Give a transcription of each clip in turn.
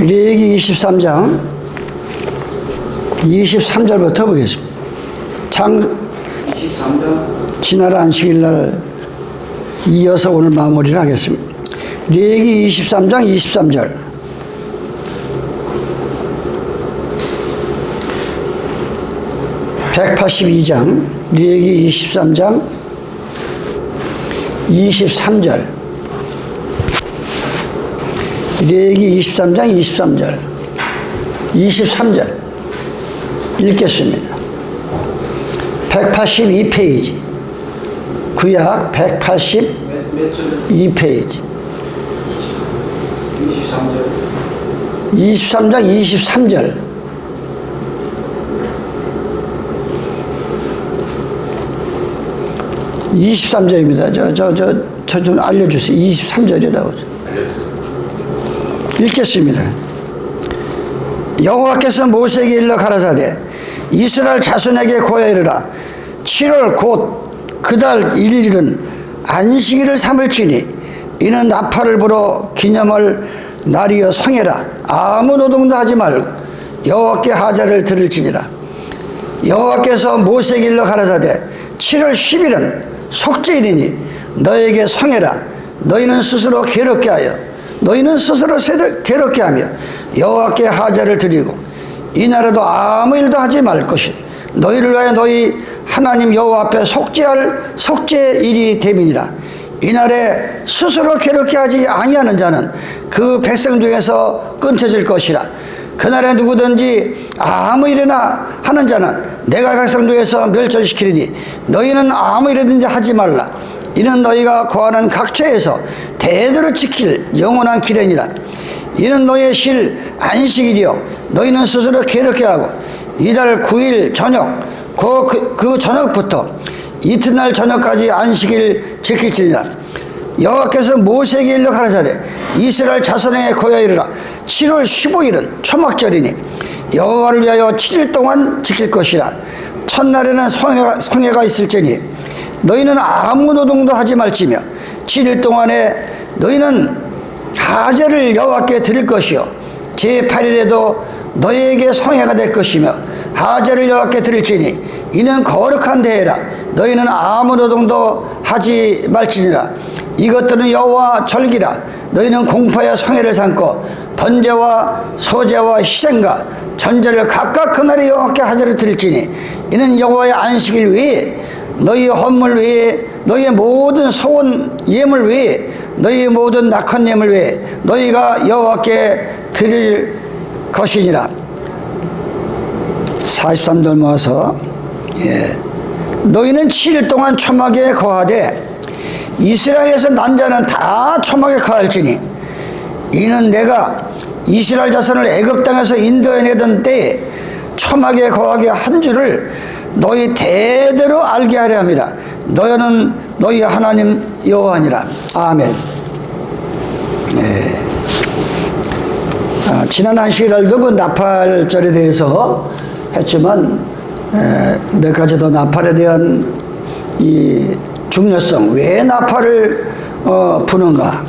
레위기 23장 23절부터 보겠습니다. 23장 지날 안식일 날 이어서 오늘 마무리를 하겠습니다. 레위기 23장 23절. (182장) 레위기 23장 23절. 레위기 23장 23절 23절 읽겠습니다. 182페이지 구약 182페이지 23장 23절. (23절입니다) 저 좀 알려주세요. 23절이라고 읽겠습니다. 여호와께서 모세에게 일러 가라사대 이스라엘 자손에게 고하여 이르라. 7월 곧 그달 1일은 안식일을 삼을지니 이는 나팔을 불어 기념할 날이여 성해라. 아무 노동도 하지 말고 여호와께 하자를 드릴지니라. 여호와께서 모세에게 일러 가라사대 7월 10일은 속죄일이니 너에게 성해라. 너희는 스스로 괴롭게 하여 여호와께 하자를 드리고 이 날에도 아무 일도 하지 말 것이 너희를 위하여 너희 하나님 여호와 앞에 속죄할 속죄일이 됨이니라. 이날에 스스로 괴롭게 하지 아니하는 자는 그 백성 중에서 끊쳐질 것이라. 그날에 누구든지 아무 일이나 하는 자는 내가 백성 중에서 멸절시키리니 너희는 아무 일이든지 하지 말라. 이는 너희가 거하는 각처에서 대대로 지킬 영원한 기례니라. 이는 너희의 실 안식일이요 너희는 스스로 괴롭게 하고 이달 9일 저녁 그 저녁부터 이튿날 저녁까지 안식일 지킬지니라. 여호와께서 모세에게 일러 가라사대 이스라엘 자손에게 고하여 이르라. 7월 15일은 초막절이니 여호와를 위하여 7일 동안 지킬 것이라. 첫날에는 성회가 있을지니 너희는 아무 노동도 하지 말지며 7일 동안에 너희는 하제를 여호와께 드릴 것이요 제8일에도 너희에게 성회가 될 것이며 하제를 여호와께 드릴지니 이는 거룩한 대회라. 너희는 아무 노동도 하지 말지니라. 이것들은 여호와 절기라. 너희는 공포의 성회를 삼고 번제와 소제와 희생과 전제를 각각 그날에 여호와께 하제를 드릴지니 이는 여호와의 안식일 외에 너희의 헌물 외에 너희의 모든 소원 예물 외에 너희의 모든 낙헌 예물 외에 너희가 여호와께 드릴 것이니라. 43절 모아서 너희는 7일 동안 초막에 거하되 이스라엘에서 난 자는 다 초막에 거할지니 이는 내가 이스라엘 자손을 애굽 땅에서 인도해내던 때에 초막에 거하게 한 줄을 너희 대대로 알게 하려 함이라. 너희는 너희 하나님 여호와니라. 아멘. 지난 안식일날도 그 나팔절에 대해서 했지만 몇 가지 더 나팔에 대한 이 중요성, 왜 나팔을 부는가.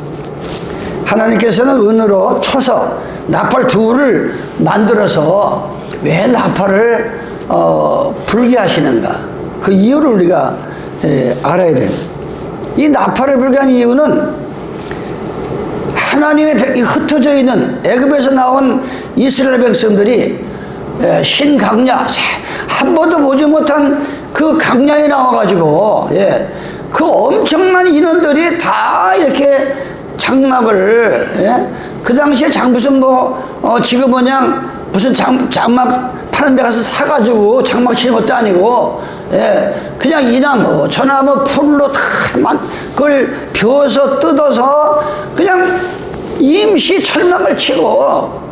하나님께서는 은으로 쳐서 나팔 둘을 만들어서 왜 나팔을 불게 하시는가, 그 이유를 우리가 알아야 됩니다. 이 나팔을 불게 한 이유는 하나님의 흩어져 있는 애굽에서 나온 이스라엘 백성들이 신강야, 한 번도 보지 못한 그 강야에 나와가지고 그 엄청난 인원들이 다 이렇게 장막을 그 당시에 무슨 지금 그냥 무슨 장막 파는 데 가서 사가지고 장막 치는 것도 아니고 그냥 이 나무 저 나무 풀로 다 그걸 벼서 뜯어서 그냥 임시 철망을 치고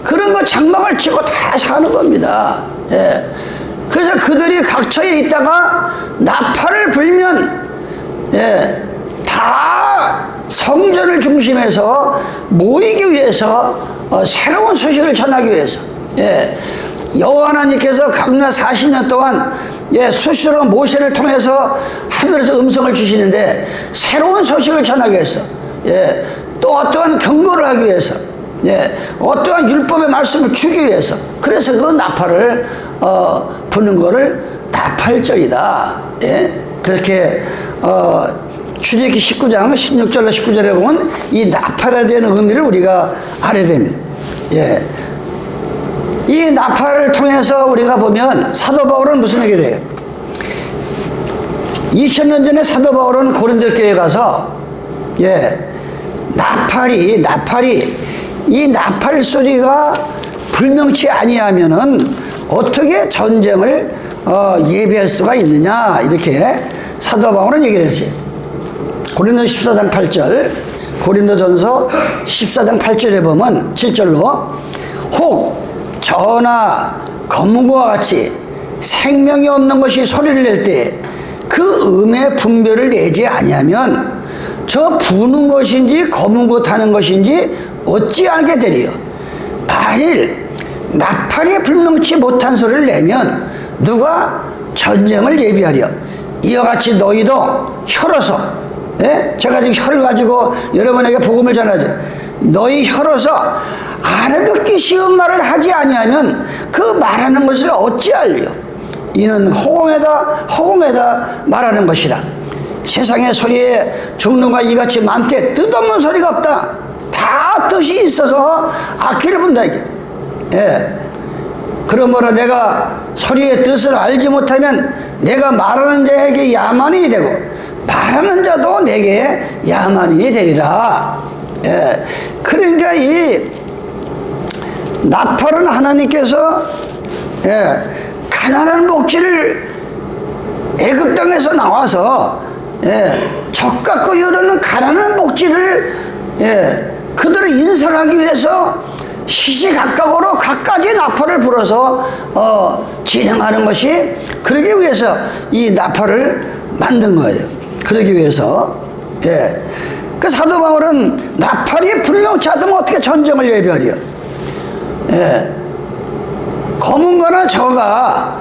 그런 거 장막을 치고 다 사는 겁니다. 그래서 그들이 각처에 있다가 나팔을 불면 다 성전을 중심해서 모이기 위해서 새로운 소식을 전하기 위해서 여호와 하나님께서 강야 40년 동안 수시로 모세를 통해서 하늘에서 음성을 주시는데 새로운 소식을 전하기 위해서 또 어떠한 경고를 하기 위해서 예, 어떠한 율법의 말씀을 주기 위해서. 그래서 그 나팔을 부는 거를 나팔절이다. 예, 그렇게 출애굽기 19장 16절로 19절에 보면 이 나팔에 대한 의미를 우리가 알아야 됩니다. 예, 이 나팔을 통해서 우리가 보면 사도 바울은 무슨 얘기를 해요? 2000년 전에 사도 바울은 고린도 교회에 가서 나팔이 이 나팔 소리가 불명치 아니하면은 어떻게 전쟁을 예비할 수가 있느냐, 이렇게 사도 바울은 얘기를 했어요. 고린도 14장 8절, 고린도전서 14장 8절에 보면 7절로 혹 저나 검과 같이 생명이 없는 것이 소리를 낼 때 그 음의 분별을 내지 아니하면 저 부는 것인지 검은 것 하는 것인지 어찌 알게 되리요. 만일 나팔이 불명치 못한 소리를 내면 누가 전쟁을 예비하려. 이와 같이 너희도 혀로서, 제가 지금 혀를 가지고 여러분에게 복음을 전하죠. 너희 혀로서 알아듣기 쉬운 말을 하지 아니하면 그 말하는 것을 어찌 알리요. 이는 허공에다 말하는 것이라. 세상의 소리에 죽는가 이같이 많되 뜻없는 소리가 없다. 다 뜻이 있어서 악기를 분다 이게. 그러므로 내가 소리의 뜻을 알지 못하면 내가 말하는 자에게 야만인이 되고 말하는 자도 내게 야만인이 되리라. 그러니까 이 나팔은 하나님께서 가난한 목지를 애굽 땅에서 나와서 적갖고 여르는 가난한 목지를 그들을 인솔하기 위해서 시시각각으로 갖가지 나팔을 불어서 진행하는 것이, 그러기 위해서 이 나팔을 만든 거예요. 그러기 위해서. 그 사도 바울은 나팔이 불명치 않으면 어떻게 전쟁을 예비하려. 검은 거나 저가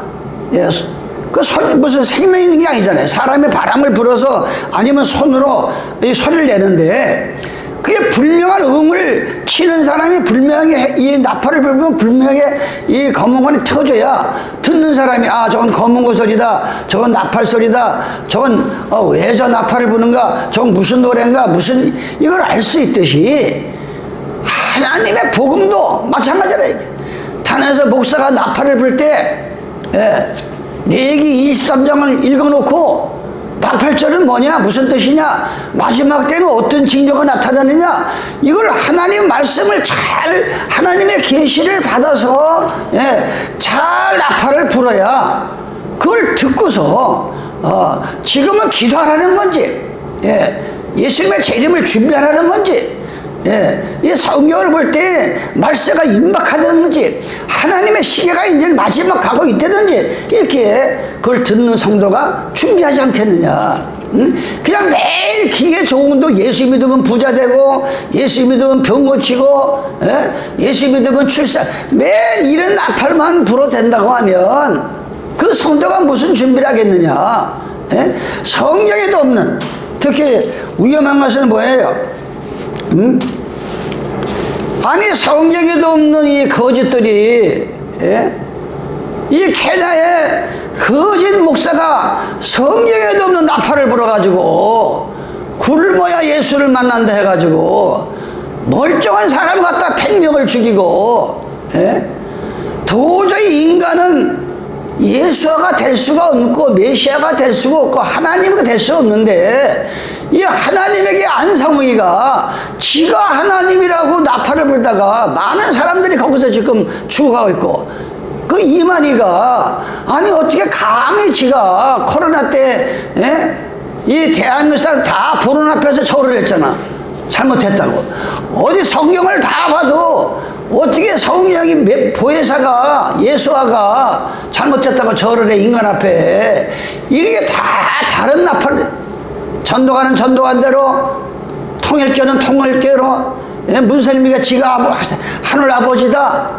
무슨 생명 있는 게 아니잖아요. 사람이 바람을 불어서 아니면 손으로 이 소리를 내는데, 그게 분명한 음을 치는 사람이 분명하게 이 나팔을 불면 분명하게 이 검은 건이 터져야 듣는 사람이 저건 검은 거 소리다, 저건 나팔 소리다, 저건 왜 저 나팔을 부는가, 저건 무슨 노래인가, 무슨 이걸 알 수 있듯이 하나님의 복음도 마찬가지라. 단에서 목사가 나팔을 불 때 레위기 23장을 읽어놓고 나팔절은 뭐냐, 무슨 뜻이냐, 마지막 때는 어떤 징조가 나타나느냐, 이걸 하나님 말씀을 하나님의 계시를 받아서 잘 나팔을 불어야 그걸 듣고서 지금은 기도하라는 건지, 예수님의 재림을 준비하라는 건지, 이 성경을 볼 때 말세가 임박하든지 하나님의 시계가 이제 마지막 가고 있다든지 이렇게 그걸 듣는 성도가 준비하지 않겠느냐. 그냥 매일 기계 좋은도 예수 믿으면 부자 되고, 예수 믿으면 병 고치고, 예수 믿으면 출산, 매일 이런 나팔만 불어댄다고 하면 그 성도가 무슨 준비를 하겠느냐. 성경에도 없는, 특히 위험한 것은 뭐예요? 아니 성경에도 없는 이 거짓들이, 이 케냐의 거짓 목사가 성경에도 없는 나팔을 불어가지고 굶어야 예수를 만난다 해가지고 멀쩡한 사람 갖다 100명을 죽이고, 도저히 인간은 예수가 될 수가 없고 메시아가 될 수가 없고 하나님이 될 수 없는데, 이 하나님에게 안상무이가 지가 하나님이라고 나팔을 불다가 많은 사람들이 거기서 지금 죽어가고 있고, 그 이만희가 아니 어떻게 감히 지가 코로나 때 이 대한민국 사람 다 보는 앞에서 절을 했잖아. 잘못했다고. 어디 성경을 다 봐도 어떻게 성령이 보혜사가 예수아가 잘못했다고 절을 해, 인간 앞에. 이게 다 다른 나팔, 전도가는 전도관대로, 통일교는 통일교로, 문설미가 지가 하늘 아버지다.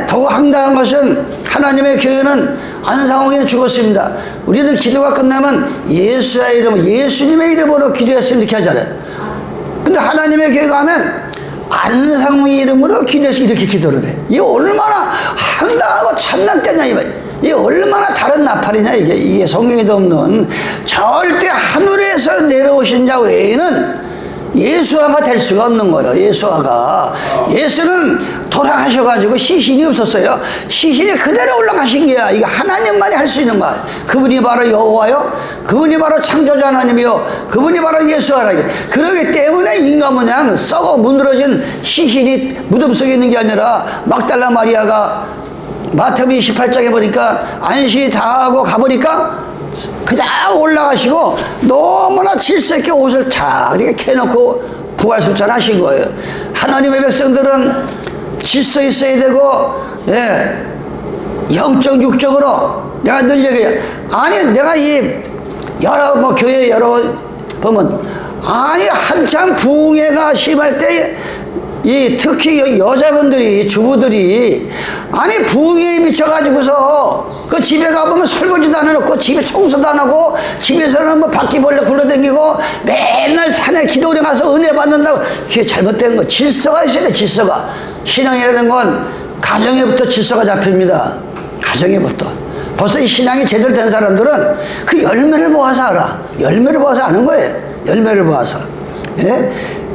더욱 황당한 것은 하나님의 교회는 안상홍이 죽었습니다. 우리는 기도가 끝나면 예수의 이름, 예수님의 이름으로 기도했으면 이렇게 하잖아요. 근데 하나님의 교회 가면 안상무 이름으로 기도해서 이렇게 기도를 해. 이게 얼마나 황당하고 참났겠냐, 이게 얼마나 다른 나팔이냐, 이게 성경에도 없는, 절대 하늘에서 내려오신 자 외에는 예수아가 될 수가 없는 거예요. 예수는 돌아가셔가지고 시신이 없었어요. 시신이 그대로 올라가신 게야. 이게 하나님만이 할 수 있는 거야. 그분이 바로 여호와요, 그분이 바로 창조자 하나님이요, 그분이 바로 예수아라. 그러기 때문에 인간 모양 썩어 문드러진 시신이 무덤 속에 있는 게 아니라, 막달라 마리아가 마태복음 28장에 보니까 안식이 다 하고 가보니까 그냥 올라가시고 너무나 질서 있게 옷을 탁 이렇게 캐놓고 부활승천하신 거예요. 하나님의 백성들은 질서 있어야 되고, 영적 육적으로 내가 늘 얘기해요. 아니, 내가 이 여러 교회 여러 보면, 아니 한참 부흥회가 심할 때 특히 여자분들이, 주부들이, 아니 부흥회에 미쳐가지고서 그 집에 가보면 설거지도 안 해놓고, 집에 청소도 안 하고, 집에서는 뭐 바퀴벌레 굴러다니고, 맨날 산에 기도원에 가서 은혜 받는다고. 그게 잘못된 거. 질서가 있어야 돼, 질서가. 신앙이라는 건 가정에부터 질서가 잡힙니다. 가정에부터. 벌써 이 신앙이 제대로 된 사람들은 그 열매를 보아서 알아. 열매를 보아서 아는 거예요. 열매를 보아서.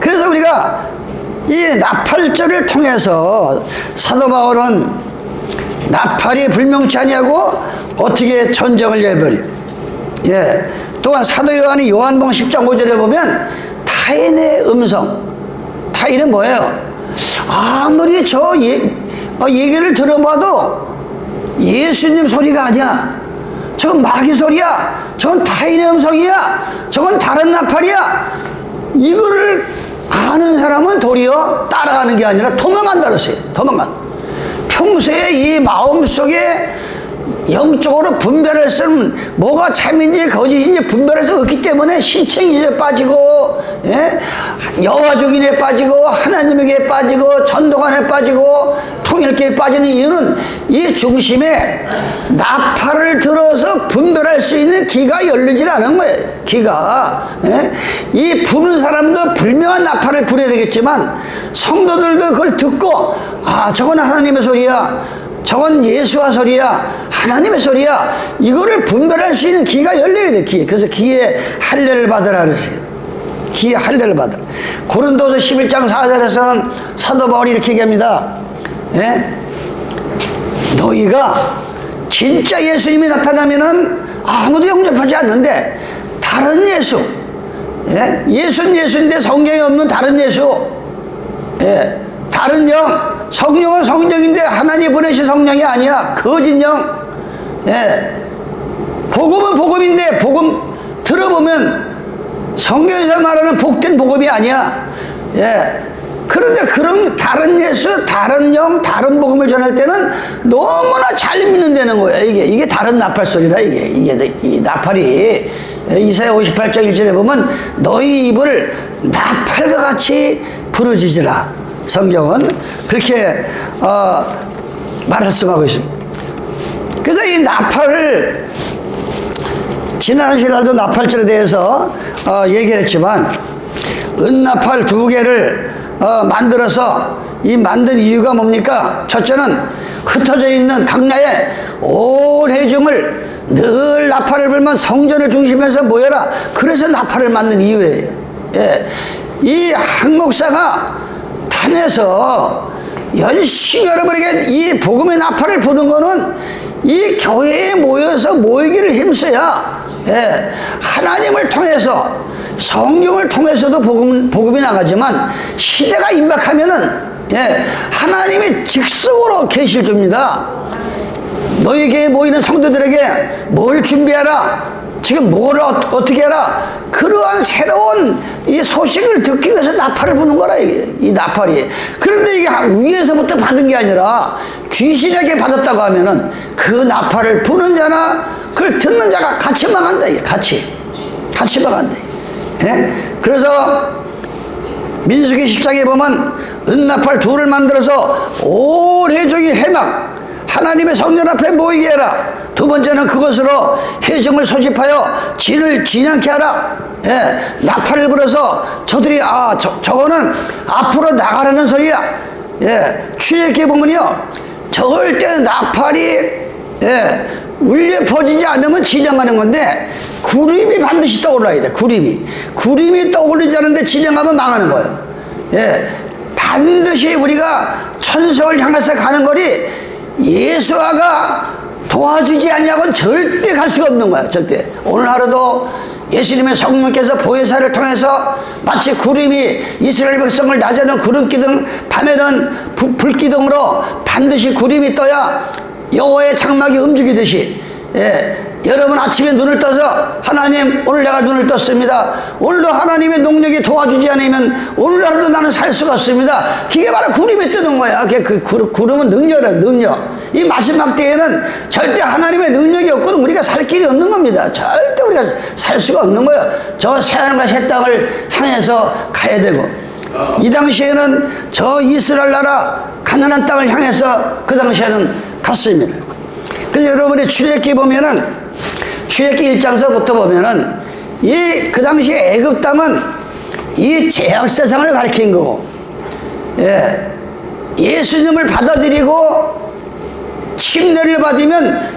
그래서 우리가 이 나팔절을 통해서 사도 바울은 나팔이 불명치 아니하고 어떻게 전쟁을 예버려. 또한 사도 요한이 요한복음 10장 5절에 보면 타인의 음성. 타인은 뭐예요? 아무리 저 얘기를 들어봐도 예수님 소리가 아니야. 저건 마귀 소리야. 저건 타인의 음성이야. 저건 다른 나팔이야. 이거를 아는 사람은 도리어 따라가는 게 아니라 도망간다 그랬어요. 평소에 이 마음속에 영적으로 분별할 수는 뭐가 참인지 거짓인지 분별할 수 없기 때문에 신청이에 빠지고, 여화족인에 빠지고, 하나님에게 빠지고, 전도관에 빠지고, 통일교에 빠지는 이유는 이 중심에 나팔을 들어서 분별할 수 있는 귀가 열리질 않은 거예요. 귀가. 이 부는 사람도 분명한 나팔을 불어야 되겠지만, 성도들도 그걸 듣고, 아, 저건 하나님의 소리야, 저건 예수와 소리야, 하나님의 소리야, 이거를 분별할 수 있는 귀가 열려야 돼. 귀. 그래서 귀에 할례를 받으라 그랬어요. 귀에 할례를 받으라. 고린도서 11장 4절에서는 사도 바울이 이렇게 얘기합니다. 너희가 진짜 예수님이 나타나면은 아무도 영접하지 않는데, 다른 예수, 예수는 예수인데 성경에 없는 다른 예수, 다른 영, 성령은 성령인데 하나님 보내신 성령이 아니야. 거짓 영. 복음은 복음인데, 복음 들어보면 성경에서 말하는 복된 복음이 아니야. 그런데 그런 다른 예수, 다른 영, 다른 복음을 전할 때는 너무나 잘 믿는다는 거야. 이게 다른 나팔 소리다. 이게 이 나팔이 이사야 58장 1절에 보면 너희 입을 나팔과 같이 부르짖으라. 성경은 그렇게 말씀하고 있습니다. 그래서 이 나팔을, 지난 시간에도 나팔절에 대해서 얘기를 했지만, 은나팔 2개를 만들어서, 이 만든 이유가 뭡니까? 첫째는 흩어져 있는 강야에 온 회중을 늘 나팔을 불면 성전을 중심해서 모여라. 그래서 나팔을 만든 이유예요. 이 한 목사가 담에서 열심히 여러분에게 이 복음의 나팔을 부는 거는 이 교회에 모여서 모이기를 힘써야, 하나님을 통해서, 성경을 통해서도 복음이 나가지만, 시대가 임박하면은, 하나님이 즉석으로 계시를 줍니다. 너희에게 모이는 성도들에게 뭘 준비하라, 지금 뭘 어떻게 해라, 그러한 새로운 이 소식을 듣기 위해서 나팔을 부는 거라, 이 나팔이. 그런데 이게 위에서부터 받은 게 아니라 귀신에게 받았다고 하면은 그 나팔을 부는 자나 그걸 듣는 자가 같이 망한다. 이게 같이 망한다. 그래서 민수기 10장에 보면 은나팔 2를 만들어서 온 회족이 해막 하나님의 성전 앞에 모이게 해라. 두 번째는 그것으로 회중을 소집하여 진을 진양케 하라. 예, 나팔을 불어서 저들이 저거는 앞으로 나가라는 소리야. 예, 출애굽기 보면요 절대 나팔이 울려 퍼지지 않으면 진양하는 건데 구름이 반드시 떠올라야 돼. 구름이 떠오르지 않는데 진양하면 망하는 거예요. 예, 반드시 우리가 천성을 향해서 가는 거리 예수아가 도와주지 않냐고는 절대 갈 수가 없는 거야. 절대. 오늘 하루도 예수님의 성령께서 보혜사를 통해서 마치 구름이 이스라엘 백성을 낮에는 구름기둥 밤에는 불기둥으로 반드시 구름이 떠야 여호와의 장막이 움직이듯이 여러분 아침에 눈을 떠서 하나님 오늘 내가 눈을 떴습니다. 오늘도 하나님의 능력이 도와주지 않으면 오늘 하루도 나는 살 수가 없습니다. 그게 바로 구름이 뜨는 거야. 그 구름은 능력이야. 능력. 이 마지막 때에는 절대 하나님의 능력이 없고는 우리가 살 길이 없는 겁니다. 절대 우리가 살 수가 없는 거예요. 저 새하늘과 새 땅을 향해서 가야 되고 이 당시에는 저 이스라엘 나라 가나안 땅을 향해서 그 당시에는 갔습니다. 그래서 여러분이 출애굽기 보면은 출애굽기 1장서부터 보면은 그 당시 애굽 땅은 이 죄악 세상을 가리킨 거고 예수님을 받아들이고 침례를 받으면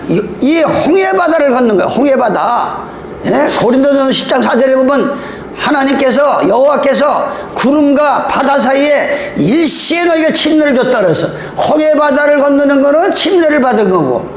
이 홍해바다를 걷는 거예요. 홍해바다. 고린도전서 10장 4절에 보면 하나님께서 여호와께서 구름과 바다 사이에 일시에 너에게 침례를 줬다 그래서 홍해바다를 건너는 거는 침례를 받은 거고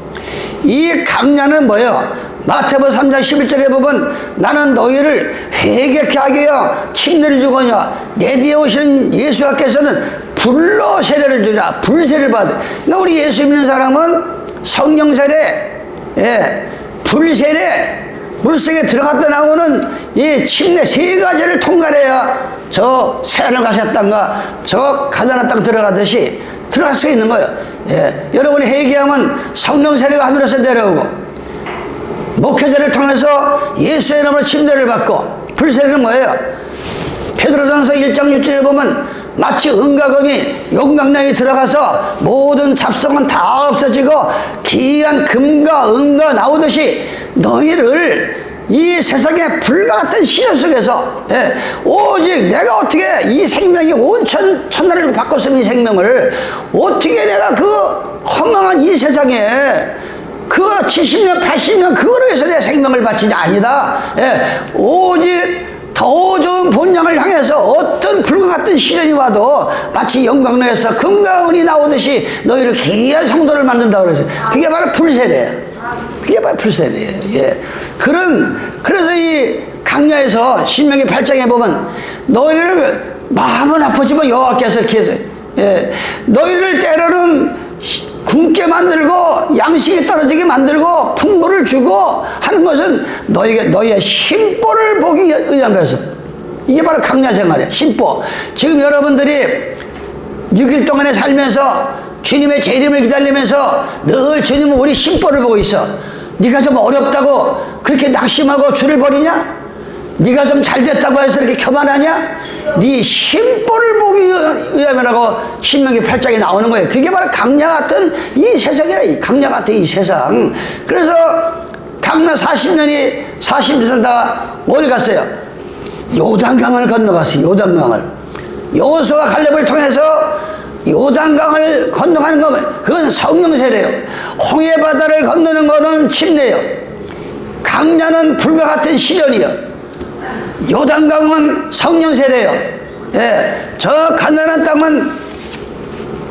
이 강야는 뭐예요? 마태복음 3장 11절에 보면 나는 너희를 회개케 하기 위하여 침례를 주거냐 내 뒤에 오시는 예수께서는 불로 세례를 주라. 불세를 받아. 그러니까 우리 예수 믿는 사람은 성령 세례, 불세례, 물속에 들어갔다 나오는 이 침례 세 가지를 통과해야 저 새하늘 가셨단가 저 가나안 땅 들어가듯이 들어갈 수 있는 거예요. 여러분이 회개하면 성령 세례가 하늘에서 내려오고 목회자를 통해서 예수의 이름으로 침례를 받고 불세례는 뭐예요? 베드로전서 1장 6절에 보면 마치 은과 금이 용광로에 들어가서 모든 잡성은 다 없어지고 귀한 금과 은과 나오듯이 너희를 이 세상의 불과 같은 시련 속에서 오직 내가 어떻게 이 생명이 온 천나를 바꿨으면 이 생명을 어떻게 내가 그 허망한 이 세상에 그 70년 80년 그거로 해서 내 생명을 바치냐 아니다. 오직 더 좋은 본향을 향해서 어떤 불과 같은 시련이 와도 마치 영광로에서 금과 은이 나오듯이 너희를 귀한 성도를 만든다고 그래서 그게 바로 불세례예요. 그게 바로 불세례예요. 그래서 이 강야에서 신명기 8장에 보면 너희를 마음은 아프지만 여호와께서 이렇게 해서 너희를 때로는 굶게 만들고 양식이 떨어지게 만들고 풍부를 주고 하는 것은 너희의 심보를 보기 위함이라서 이게 바로 강야 생활이에요. 심보. 지금 여러분들이 6일 동안에 살면서 주님의 재림을 기다리면서 늘 주님은 우리 심보를 보고 있어. 네가 좀 어렵다고 그렇게 낙심하고 줄을 버리냐? 네가 좀 잘됐다고 해서 이렇게 교만하냐? 네 심보를 보기 위함이라고 신명기 8장에 나오는 거예요. 그게 바로 강야 같은 이 세상이라. 이 강야 같은 이 세상. 그래서 강야 40년이 40년 살다가 어디 갔어요? 요단강을 건너갔어요. 요단강을. 여호수아와 갈렙을 통해서 요단강을 건너가는 거면 그건 성령 세례예요. 홍해바다를 건너는 거는 침례예요. 강야는 불과 같은 시련이요. 요단강은 성령 세례예요. 저 가나안 땅은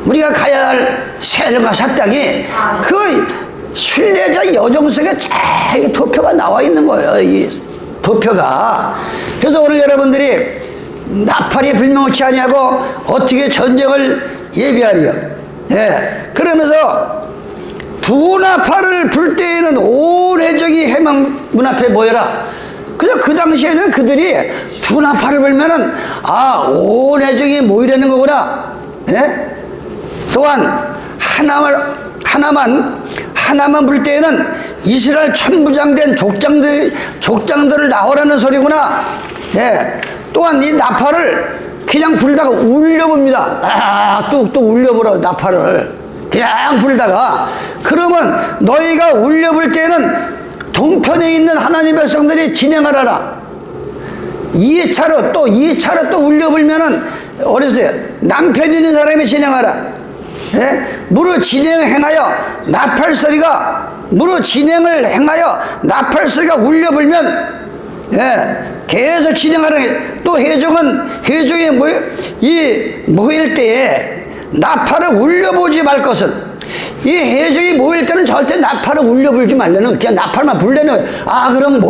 우리가 가야 할 새하늘과 새 땅이 그 순례자 여정 속에 잘 도표가 나와 있는 거예요. 이 도표가. 그래서 오늘 여러분들이 나팔이 불명치 아니하고 어떻게 전쟁을 예비하리요. 그러면서 두 나팔을 불 때에는 온 해적이 해망 문 앞에 모여라. 그래서 그 당시에는 그들이 두 나팔을 불면은 온 해적이 모이려는 거구나. 또한 하나만 불 때에는 이스라엘 천부장된 족장들을 나오라는 소리구나. 또한 이 나팔을 그냥 불다가 울려봅니다. 뚝뚝 울려보라 나팔을. 그냥 부르다가 그러면 너희가 울려볼 때는 동편에 있는 하나님 백성들이 진행하라라. 2차로 또 울려불면은 어렸어요. 남편 있는 사람이 진행하라. 예? 무로 진행을 행하여 나팔소리가 울려불면 계속 진행하는 게 또 해종이 모일 때에 나팔을 울려보지 말 것은 이 해종이 모일 때는 절대 나팔을 울려불지 말려는 그냥 나팔만 불려는 그럼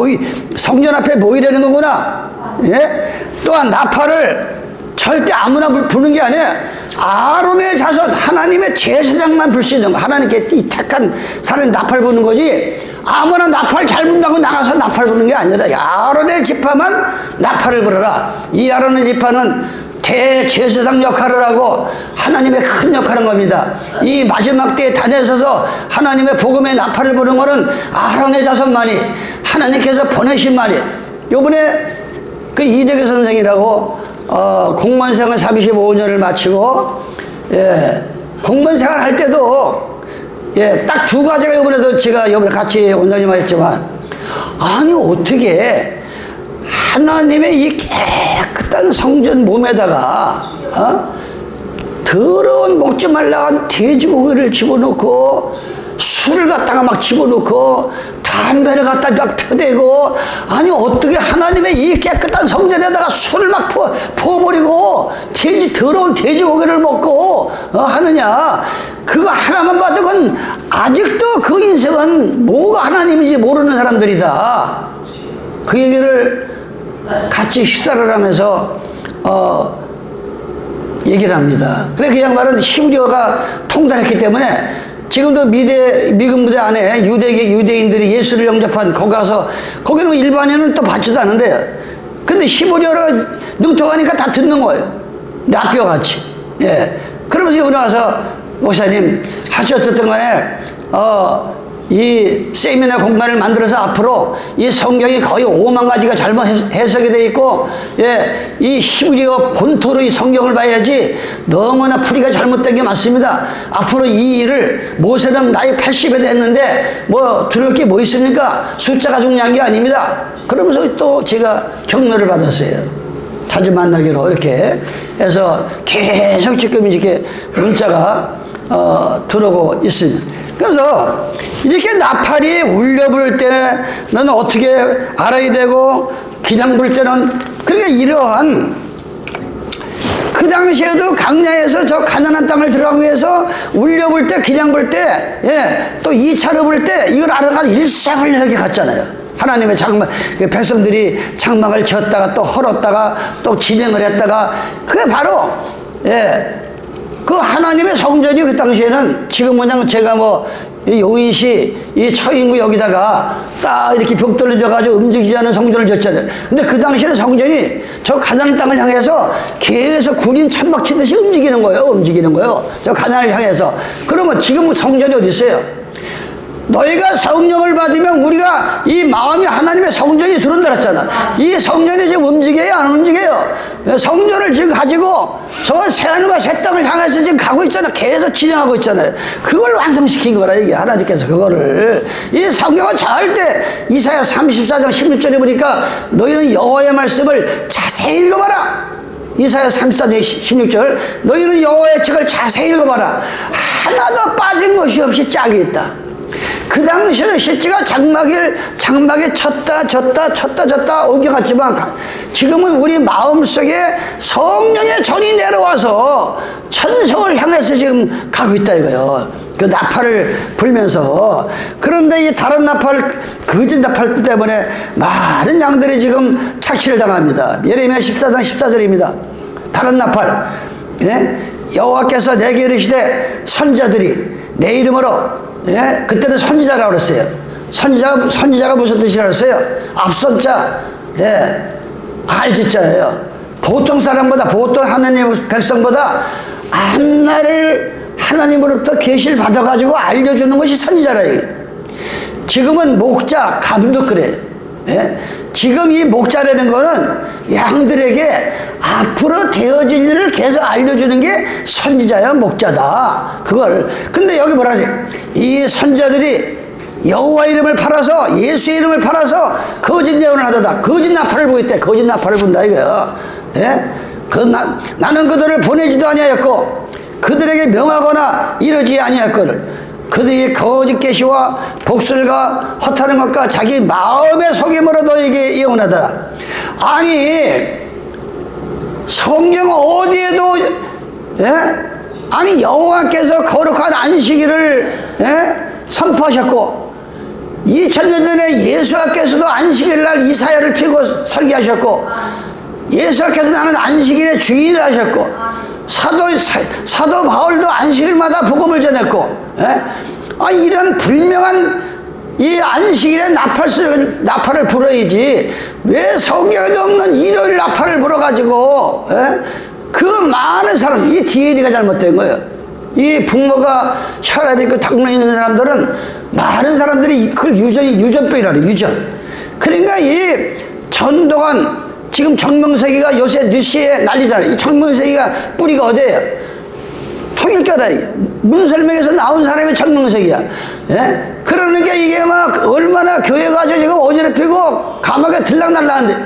성전 앞에 모이려는 거구나. 예? 또한 나팔을 절대 아무나 부는 게 아니에요. 아론의 자손 하나님의 제사장만 불 수 있는 거. 하나님께 이 택한 사람이 나팔 부는 거지 아무나 나팔 잘 분다고 나가서 나팔 부는 게 아니라 아론의 지파만 나팔을 불어라. 이 아론의 지파는 대제사장 역할을 하고 하나님의 큰 역할을 한 겁니다. 이 마지막 때에 단에 서서 하나님의 복음의 나팔을 부는 거는 아론의 자손만이 하나님께서 보내신 말이. 요번에 그 이대규 선생이라고 공무원생활 35년을 마치고 공무원생활 할 때도 딱 두 가지가 이번에도 제가 이번에 같이 원장님하고 했지만 아니 어떻게 하나님의 이 깨끗한 성전 몸에다가 더러운 먹지 말라간 돼지고기를 집어넣고 술을 갖다가 막 집어넣고 담배를 갖다 막 펴대고 아니 어떻게 하나님의 이 깨끗한 성전에다가 술을 막 부어버리고 더러운 돼지고기를 먹고 하느냐. 그거 하나만 봐도 그건 아직도 그 인생은 뭐가 하나님인지 모르는 사람들이다. 그 얘기를 같이 식사를 하면서 얘기를 합니다. 그래 그 양반은 히브리어가 통달했기 때문에 지금도 미군 부대 안에 유대인들이 예수를 영접한 거기 가서 거기는 일반인은 또 받지도 않은데요. 근데 히브리어를 능통하니까 다 듣는 거예요. 라뼈 같이. 그러면서 이번에 와서 목사님 하셨던 간에 이 세미나 공간을 만들어서 앞으로 이 성경이 거의 5만 가지가 잘못 해석이 되어 있고 이 히브리어 본토로 이 성경을 봐야지 너무나 풀이가 잘못된 게 맞습니다. 앞으로 이 일을 모세는 나이 80에 됐는데 뭐 들을 게 뭐 있습니까? 숫자가 중요한 게 아닙니다. 그러면서 또 제가 격려를 받았어요. 자주 만나기로 이렇게 해서 계속 지금 이렇게 문자가 들어오고 있습니다. 그래서 이렇게 나팔이 울려불 때는 어떻게 알아야 되고 기장 불 때는 그러니까 이러한 그 당시에도 강야에서 저 가나안 땅을 들어가기 위해서 울려불 때 기장 불 때 또 2차로 불 때 이걸 알아가 일사불란하게 갔잖아요. 하나님의 장막 백성들이 장막을 졌다가 또 헐었다가 또 진행을 했다가 그게 바로 그 하나님의 성전이 그 당시에는 지금 그냥 제가 용인시 이 처인구 여기다가 딱 이렇게 벽 돌려져가지고 움직이지 않은 성전을 졌잖아요. 근데 그 당시에는 성전이 저 가나안 땅을 향해서 계속 군인 천막 치듯이 움직이는 거예요. 저 가나안을 향해서. 그러면 지금 성전이 어디 있어요? 너희가 성령을 받으면 우리가 이 마음이 하나님의 성전이 들어온다 그랬잖아. 이 성전이 지금 움직여요? 안 움직여요? 성전을 지금 가지고 저 새하늘과 새 땅을 향해서 지금 가고 있잖아. 계속 진행하고 있잖아요. 그걸 완성시킨 거라 이게 하나님께서 그거를. 이 성경은 절대 이사야 34장 16절에 보니까 너희는 여호와의 말씀을 자세히 읽어봐라. 이사야 34장 16절 너희는 여호와의 책을 자세히 읽어봐라. 하나도 빠진 것이 없이 짝이 있다. 그 당시에는 실제가 장막에 쳤다 옮겨갔지만 지금은 우리 마음속에 성령의 전이 내려와서 천성을 향해서 지금 가고 있다 이거요. 그 나팔을 불면서. 그런데 이 다른 나팔, 거짓 나팔 때문에 많은 양들이 지금 착취를 당합니다. 예레미야 14장 14절입니다. 다른 나팔. 여호와께서 내게 이르시되 선자들이 내 이름으로 그때는 선지자라고 그랬어요. 선지자가 무슨 뜻이라고 그랬어요? 앞선자, 알지자예요. 보통 사람보다, 보통 하나님 백성보다 앞날을 하나님으로부터 계시를 받아가지고 알려주는 것이 선지자라. 지금은 목자, 감독 그래요. 지금 이 목자라는 거는 양들에게 앞으로 되어질 일을 계속 알려주는 게 선지자야 목자다. 그걸. 근데 여기 뭐라 하지? 이 선지자들이 여호와 이름을 팔아서, 예수 이름을 팔아서 거짓 예언을 하다가 거짓 나팔을 보고 있대. 거짓 나팔을 본다 이거야. 예? 나는 그들을 보내지도 아니하였고 그들에게 명하거나 이러지 아니하였거늘. 그들이 거짓 계시와 복술과 허탄한 것과 자기 마음의 속임으로 너에게 예언하다. 아니 성경 어디에도, 예? 아니 여호와께서 거룩한 안식일을, 예? 선포하셨고 2000년 전에 예수께서도 안식일 날 이사야를 펴고 설계하셨고 예수께서 나는 안식일의 주인을 하셨고 사도 바울도 안식일마다 복음을 전했고, 예? 이런 불명한 이 안식일에 나팔을 불어야지 왜 성경에 없는 일요일 나팔을 불어가지고, 예? 그 많은 사람, 이 DNA가 잘못된 거예요. 이 부모가 혈압이 있고 당뇨 있는 사람들은 많은 사람들이 그걸 유전병이라고 해요. 유전. 그러니까 이 전동안 지금 정명세기가 요새 뉴스에 난리잖아요. 이 정명세기가 뿌리가 어디예요? 통일교라. 문설명에서 나온 사람이 정명세기야. 예? 그러니까 이게 막 얼마나 교회 가지고 지금 어지럽히고 감옥에 들락날락한데,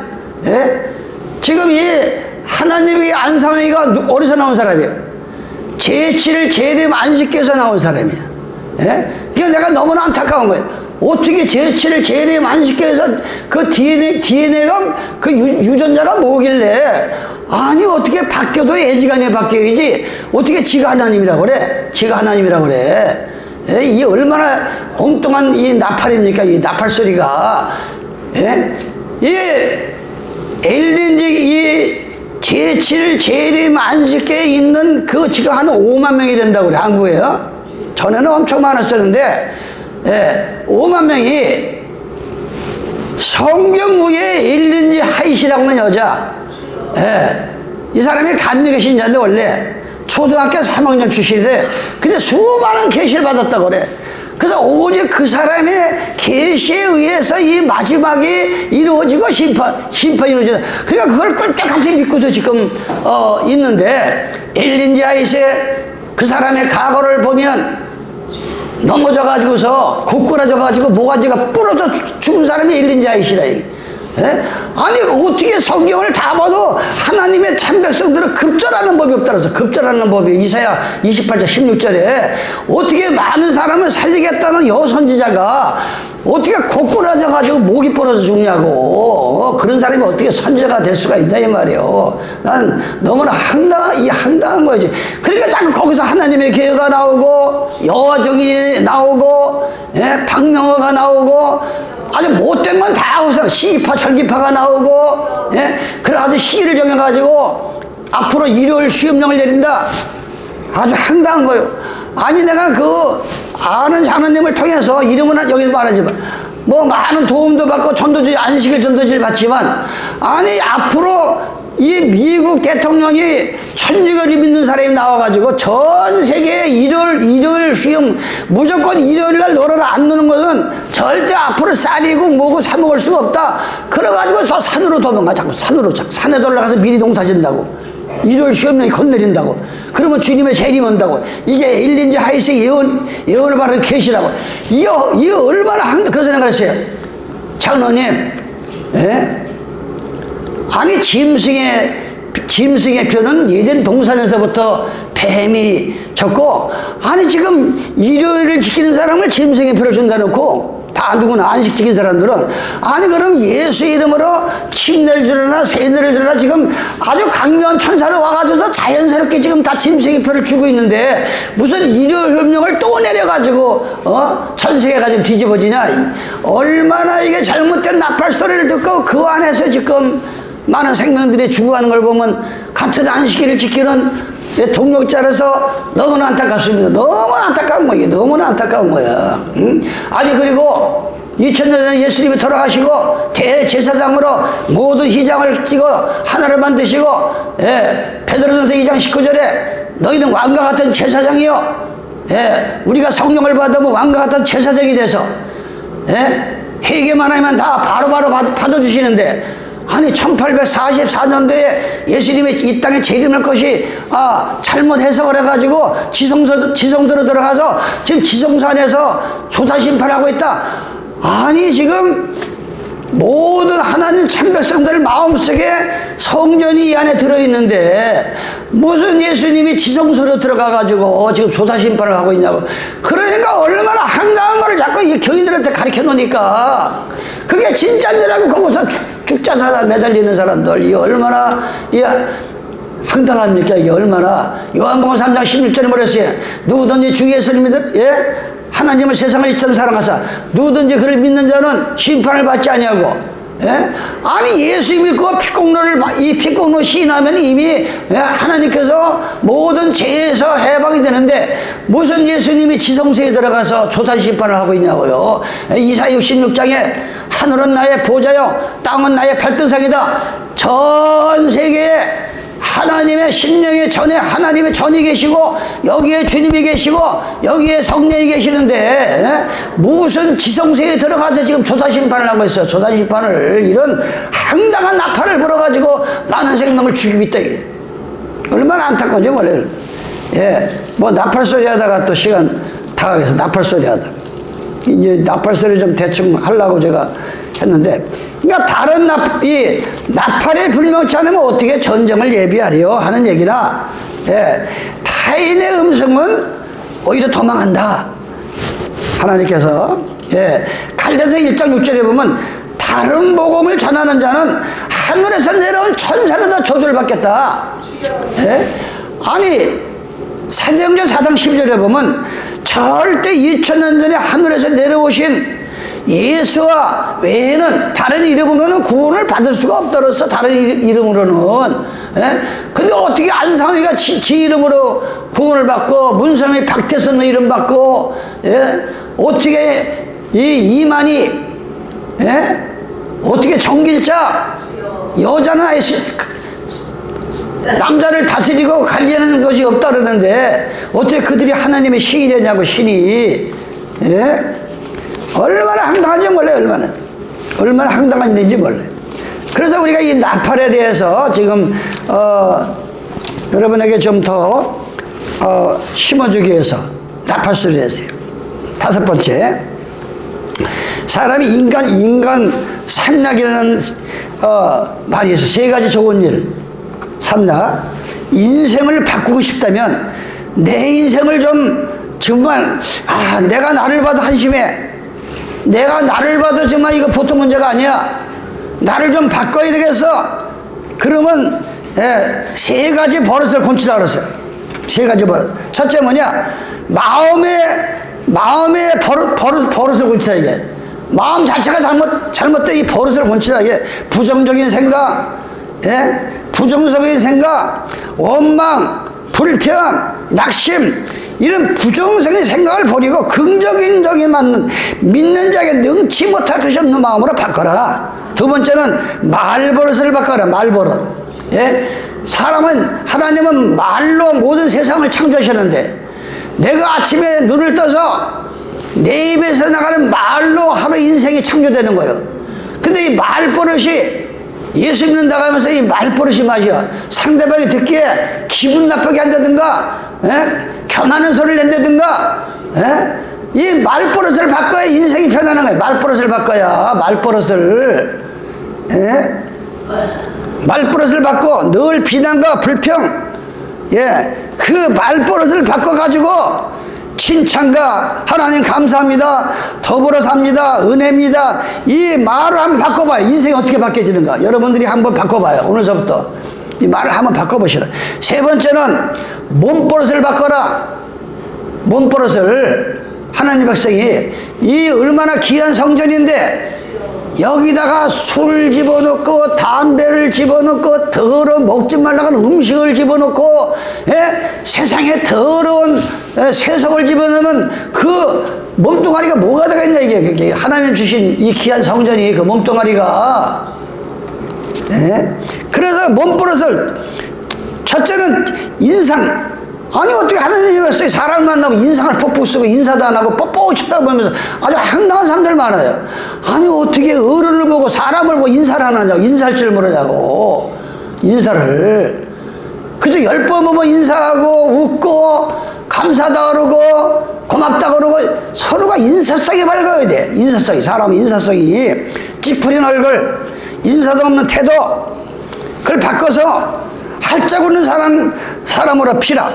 예? 지금 이 하나님의 안상회가 어디서 나온 사람이에요? 제7일 제림 안식교에서 나온 사람이야. 예? 그러니까 내가 너무나 안타까운 거예요. 어떻게 제7일 제림 안식교에서 그 DNA가 그 유전자가 뭐길래, 아니 어떻게 바뀌어도 애지간히 바뀌어야지 어떻게 지가 하나님이라고 그래? 지가 하나님이라고 그래? 예? 이게 얼마나 엉뚱한 이 나팔입니까? 이 나팔 소리가. 예? 이 엘린지 이 제7일 재림 안식교에 있는 그 지금 한 5만 명이 된다고 그래, 한국에요. 전에는 엄청 많았었는데, 예, 5만 명이 성경 위에 엘린지 하이시라고 하는 여자, 예, 이 사람이 감리교 신자인데 원래 초등학교 3학년 출신인데 근데 수많은 계시를 받았다고 그래. 그래서 오직 그 사람의 계시에 의해서 이 마지막이 이루어지고 심판이 이루어진다. 그러니까 그걸 꿀떡같이 믿고도 지금 있는데, 엘린지 하이시의 그 사람의 과거를 보면 넘어져가지고서 고꾸라져가지고 모가지가 부러져 죽은 사람이 엘린지 하이시라. 예? 아니 어떻게 성경을 다 봐도 하나님의 참 백성들은 급절하는 법이 없다라서, 급절하는 법이 이사야 28장 16절에 어떻게 많은 사람을 살리겠다는 여선지자가 어떻게 고꾸라져가지고 목이 부러져 죽냐고. 그런 사람이 어떻게 선지자가 될 수가 있다 이 말이에요. 난 너무나 황당한 거지. 그러니까 자꾸 거기서 하나님의 계획가 나오고 여호와 증인이 나오고, 예? 박명호가 나오고 아주 못된 건 다 하고서 시기파 철기파가 나오고, 예? 그래가지고 시기를 정해가지고 앞으로 일요일 시험령을 내린다. 아주 황당한 거예요. 아니 내가 그 아는 하나님을 통해서 이름은 여기서 말하지만 뭐 많은 도움도 받고 전도지 안식일 전도지를 받지만, 아니 앞으로 이 미국 대통령이 천주교를 믿는 사람이 나와가지고 전 세계 일요일 수용 무조건 일요일날 놀아라 안 노는 것은 절대 앞으로 쌀이고 뭐고 사 먹을 수가 없다. 그래가지고 저 산으로 도망가. 자꾸 산에 올라가서 미리 농사 짓는다고. 일요일 시험령이 건네린다고. 그러면 주님의 재림 온다고. 이게 엘린지 하이스의 예언을 바로 계시라고. 이게 얼마나 그런 생각을 했어요. 장로님, 예? 아니 짐승의 표는 예전 동산에서부터 뱀이 졌고, 아니 지금 일요일을 지키는 사람을 짐승의 표를 준다 놓고 다 누구나 안식 지킨 사람들은, 아니 그럼 예수 이름으로 침내를 주려나 세뇌를 주려나 지금 아주 강력한 천사를 와가지고 자연스럽게 지금 다 짐승의 표를 주고 있는데 무슨 일요일 협령을 또 내려가지고 전 세계가 지금 뒤집어지냐. 얼마나 이게 잘못된 나팔 소리를 듣고 그 안에서 지금 많은 생명들이 죽어가는 걸 보면 같은 안식일을 지키는 동력자라서 너무나 안타깝습니다. 너무나 안타까운 거예요. 너무나 안타까운 거야. 응? 아니 그리고 2000년 전에 예수님이 돌아가시고 대제사장으로 모든 휘장을 찌고 하나를 만드시고, 예, 베드로전서 2장 19절에 너희는 왕과 같은 제사장이요, 예, 우리가 성령을 받으면 왕과 같은 제사장이 돼서, 예, 회개만 하면 다 바로바로 받아주시는데, 아니 1844년도에 예수님이 이 땅에 재림할 것이 잘못 해석을 해가지고 지성소로 들어가서 지금 지성소 안에서 조사 심판하고 있다. 아니 지금 모든 하나님 참백성들 마음속에 성전이 이 안에 들어있는데 무슨 예수님이 지성소로 들어가가지고 지금 조사 심판을 하고 있냐고. 그러니까 얼마나 황당한 말을 자꾸 이 교인들한테 가르쳐 놓으니까 그게 진짜인지라고 거기서 죽자사자 매달리는 사람들, 이 얼마나 황당합니까? 이게 얼마나. 요한복음 3장 16절에 뭐랬어요? 누구든지 주 예수를 믿을, 하나님을 세상을 이처럼 사랑하사 누구든지 그를 믿는 자는 심판을 받지 아니하고, 아니 예수 믿고 이 피공로 시인하면 이미 하나님께서 모든 죄에서 해방이 되는데 무슨 예수님이 지성소에 들어가서 조사 심판을 하고 있냐고요. 이사야 66장에 하늘은 나의 보좌요 땅은 나의 발등상이다. 전 세계에 하나님의 심령의 전에 하나님의 전이 계시고 여기에 주님이 계시고 여기에 성령이 계시는데 무슨 지성소에 들어가서 지금 조사 심판을 하고 있어. 조사 심판을, 이런 황당한 나팔을 불어가지고 많은 생명을 죽이고 있다. 얼마나 안타까워요 원래. 뭐 나팔 소리 하다가 또 시간 다 가겠어. 나팔 소리 하다 이제 나팔 소리 좀 대충 하려고 제가 했는데, 그러니까 다른 이 나팔에 불명치 않으면 어떻게 전쟁을 예비하려 하는 얘기나, 타인의 음성은 오히려 도망한다. 하나님께서 갈라디아서 1장 6절에 보면 다른 복음을 전하는 자는 하늘에서 내려온 천사로도 저주를 받겠다. 아니 사도행전 4장 12절에 보면 절대 2000년 전에 하늘에서 내려오신 예수와 외에는 다른 이름으로는 구원을 받을 수가 없더라서, 다른 이름으로는. 근데 어떻게 안상위가 지 이름으로 구원을 받고 문성이 박태선의 이름 받고, 어떻게 이만희 어떻게 정길자 여자는 아예 남자를 다스리고 관리하는 것이 없다 그러는데 어떻게 그들이 하나님의 신이 되냐고. 신이 얼마나 황당한지 몰라요. 얼마나 황당한 일인지 몰라요. 그래서 우리가 이 나팔에 대해서 지금 여러분에게 좀 더 심어주기 위해서 나팔 소리를 했어요. 다섯 번째, 사람이 인간 삼락이라는 말이 있어요. 세 가지 좋은 일. 삼락. 인생을 바꾸고 싶다면 내 인생을 좀 정말 내가 나를 봐도 한심해. 내가 나를 봐도 정말 이거 보통 문제가 아니야. 나를 좀 바꿔야 되겠어. 그러면 세 가지 버릇을 고치라 그랬어요. 세 가지 버릇. 첫째 뭐냐? 마음의 버릇을 고치라. 이게 마음 자체가 잘못된 이 버릇을 고치라. 이게 부정적인 생각, 부정적인 생각, 원망, 불평, 낙심, 이런 부정적인 생각을 버리고 긍정적인 맞는 믿는 자에게 능치 못할 것이 없는 마음으로 바꿔라. 두 번째는 말버릇을 바꿔라. 말버릇. 사람은, 하나님은 말로 모든 세상을 창조하셨는데 내가 아침에 눈을 떠서 내 입에서 나가는 말로 하루 인생이 창조되는 거예요. 근데 이 말버릇이, 예수 믿는다고 하면서 이 말버릇이 맞아. 상대방이 듣기에 기분 나쁘게 한다든가, 겸하는 소리를 낸다든가, 이 말버릇을 바꿔야 인생이 편안한 거예요. 말버릇을 바꿔야, 말버릇을. 말버릇을 바꿔 늘 비난과 불평, 그 말버릇을 바꿔가지고 칭찬과 하나님 감사합니다, 더불어 삽니다, 은혜입니다, 이 말을 한번 바꿔봐요. 인생이 어떻게 바뀌어지는가 여러분들이 한번 바꿔봐요. 오늘서부터 이 말을 한번 바꿔보시라. 세 번째는 몸버릇을 바꿔라. 몸버릇을. 하나님 백성이 이 얼마나 귀한 성전인데 여기다가 술 집어넣고 담배를 집어넣고 더러운 먹지 말라는 음식을 집어넣고, 세상에 더러운 세속을 집어넣으면 그 몸뚱아리가 뭐가 되겠냐. 이게 하나님 주신 이 귀한 성전이 그 몸뚱아리가. 그래서 몸버릇을. 첫째는 인상. 아니 어떻게 하나님이 왔어요? 사람을 만나고 인상을 뻑뻑 쓰고 인사도 안 하고 뻑뻑 쳐다보면서 아주 황당한 사람들 많아요. 아니 어떻게 어른을 보고 사람을 보고 인사를 안 하냐고. 인사할 줄 모르냐고. 인사를 그저 10번 보면 인사하고 웃고 감사하다 그러고 고맙다 그러고 서로가 인사성이 밝아야 돼. 인사성이, 사람의 인사성이. 찌푸린 얼굴, 인사도 없는 태도, 그걸 바꿔서 활짝 웃는 사람으로 피라.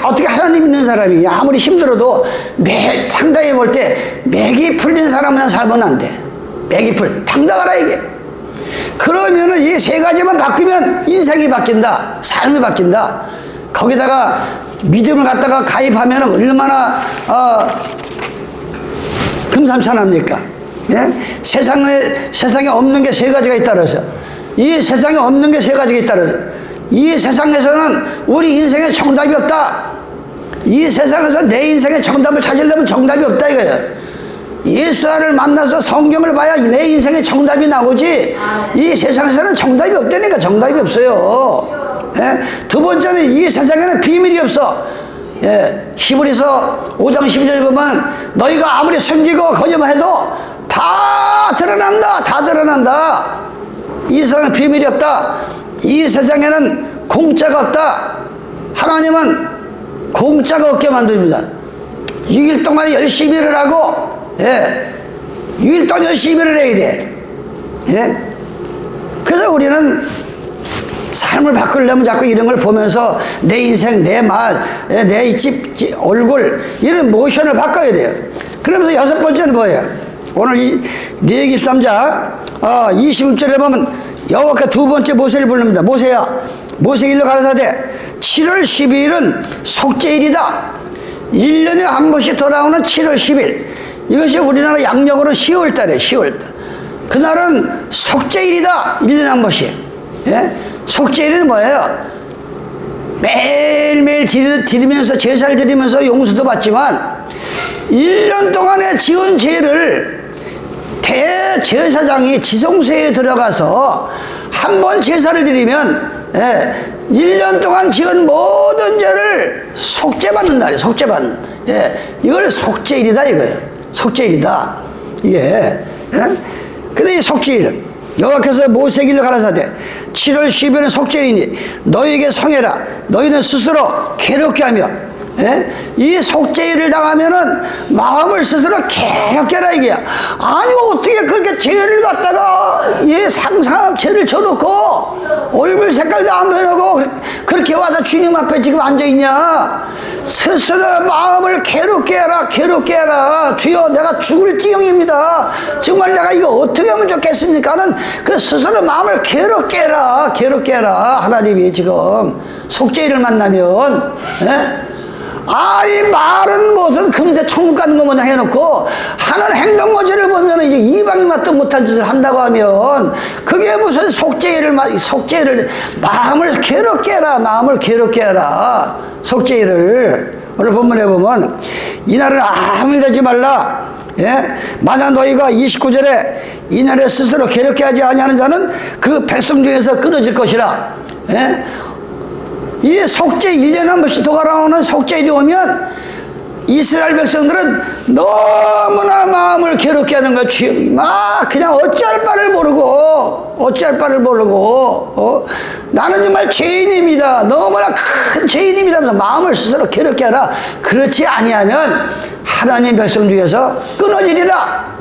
어떻게 하나님 있는 사람이 아무리 힘들어도 상당히 볼 때 맥이 풀린 사람이나 살면 안 돼. 맥이 당당하라 이게. 그러면은 이 세 가지만 바뀌면 인생이 바뀐다. 삶이 바뀐다. 거기다가 믿음을 갖다가 가입하면 얼마나 금삼천합니까? 예? 세상에 없는 게 세 가지가 있다 그래서 이 세상에 없는 게 세 가지가 있다 그래서 이 세상에서는 우리 인생에 정답이 없다. 이 세상에서 내 인생의 정답을 찾으려면 정답이 없다 이거예요. 예수를 만나서 성경을 봐야 내 인생의 정답이 나오지 이 세상에서는 정답이 없다니까. 정답이 없어요. 예? 두 번째는 이 세상에는 비밀이 없어. 예, 히브리서 5장 12절 보면 너희가 아무리 숨기고 거짓말해도 다 드러난다. 다 드러난다. 이 세상에 비밀이 없다. 이 세상에는 공짜가 없다. 하나님은 공짜가 없게 만듭니다. 6일 동안 열심히 일을 하고 6일 동안 열심히 일을 해야 돼. 예? 그래서 우리는 삶을 바꾸려면 자꾸 이런 걸 보면서 내 인생, 내 말, 내 집, 얼굴 이런 모션을 바꿔야 돼요. 그러면서 여섯 번째는 뭐예요? 오늘 이 레위기 13장 21절에 보면 여호와께 두 번째 모세를 부릅니다. 모세야, 모세에게 일러 가라사대 7월 12일은 속죄일이다. 1년에 한 번씩 돌아오는 7월 10일. 이것이 우리나라 양력으로 10월달이에요. 10월달. 그날은 속죄일이다. 1년에 한 번씩. 예? 속죄일은 뭐예요? 매일매일 드리면서 제사를 드리면서 용서도 받지만 1년 동안에 지은 죄를 대제사장이 지성소에 들어가서 한 번 제사를 드리면 1년 동안 지은 모든 죄를 속죄받는 날이에요. 속죄받는. 이걸 속죄일이다 이거예요. 속죄일이다. 예. 근데 이 속죄일 여호와께서 모세에게 일러 가라사대 7월 10일은 속죄일이니 너희에게 성해라. 너희는 스스로 괴롭게 하며 이 속죄일을 당하면은 마음을 스스로 괴롭게 하라 이게야. 아니 어떻게 그렇게 죄를 갖다가 상상한 죄를 져놓고 얼굴 색깔도 안 변하고 그렇게 와서 주님 앞에 지금 앉아있냐. 스스로 마음을 괴롭게 해라. 괴롭게 해라. 주여 내가 죽을 지경입니다. 정말 내가 이거 어떻게 하면 좋겠습니까 하는 그 스스로 마음을 괴롭게 해라. 괴롭게 해라. 하나님이 지금 속죄일을 만나면 아니 말은 무슨 금세 천국 가는 거 마냥 해놓고 하는 행동 모습을 보면 이제 이방이 맛도 못한 짓을 한다고 하면 그게 무슨 속죄일을 마음을 괴롭게 해라. 마음을 괴롭게 해라. 속죄일을 오늘 본문에 보면 이날은 아무 일 하지 말라. 만약 너희가 29절에 이날에 스스로 괴롭게 하지 아니하는 자는 그 백성 중에서 끊어질 것이라. 이 속죄 1년에 한 번씩 돌아오는 속죄일이 오면 이스라엘 백성들은 너무나 마음을 괴롭게 하는 거야. 막 그냥 어찌할 바를 모르고 나는 정말 죄인입니다. 너무나 큰 죄인입니다 하면서 마음을 스스로 괴롭게 하라. 그렇지 아니하면 하나님 백성 중에서 끊어지리라.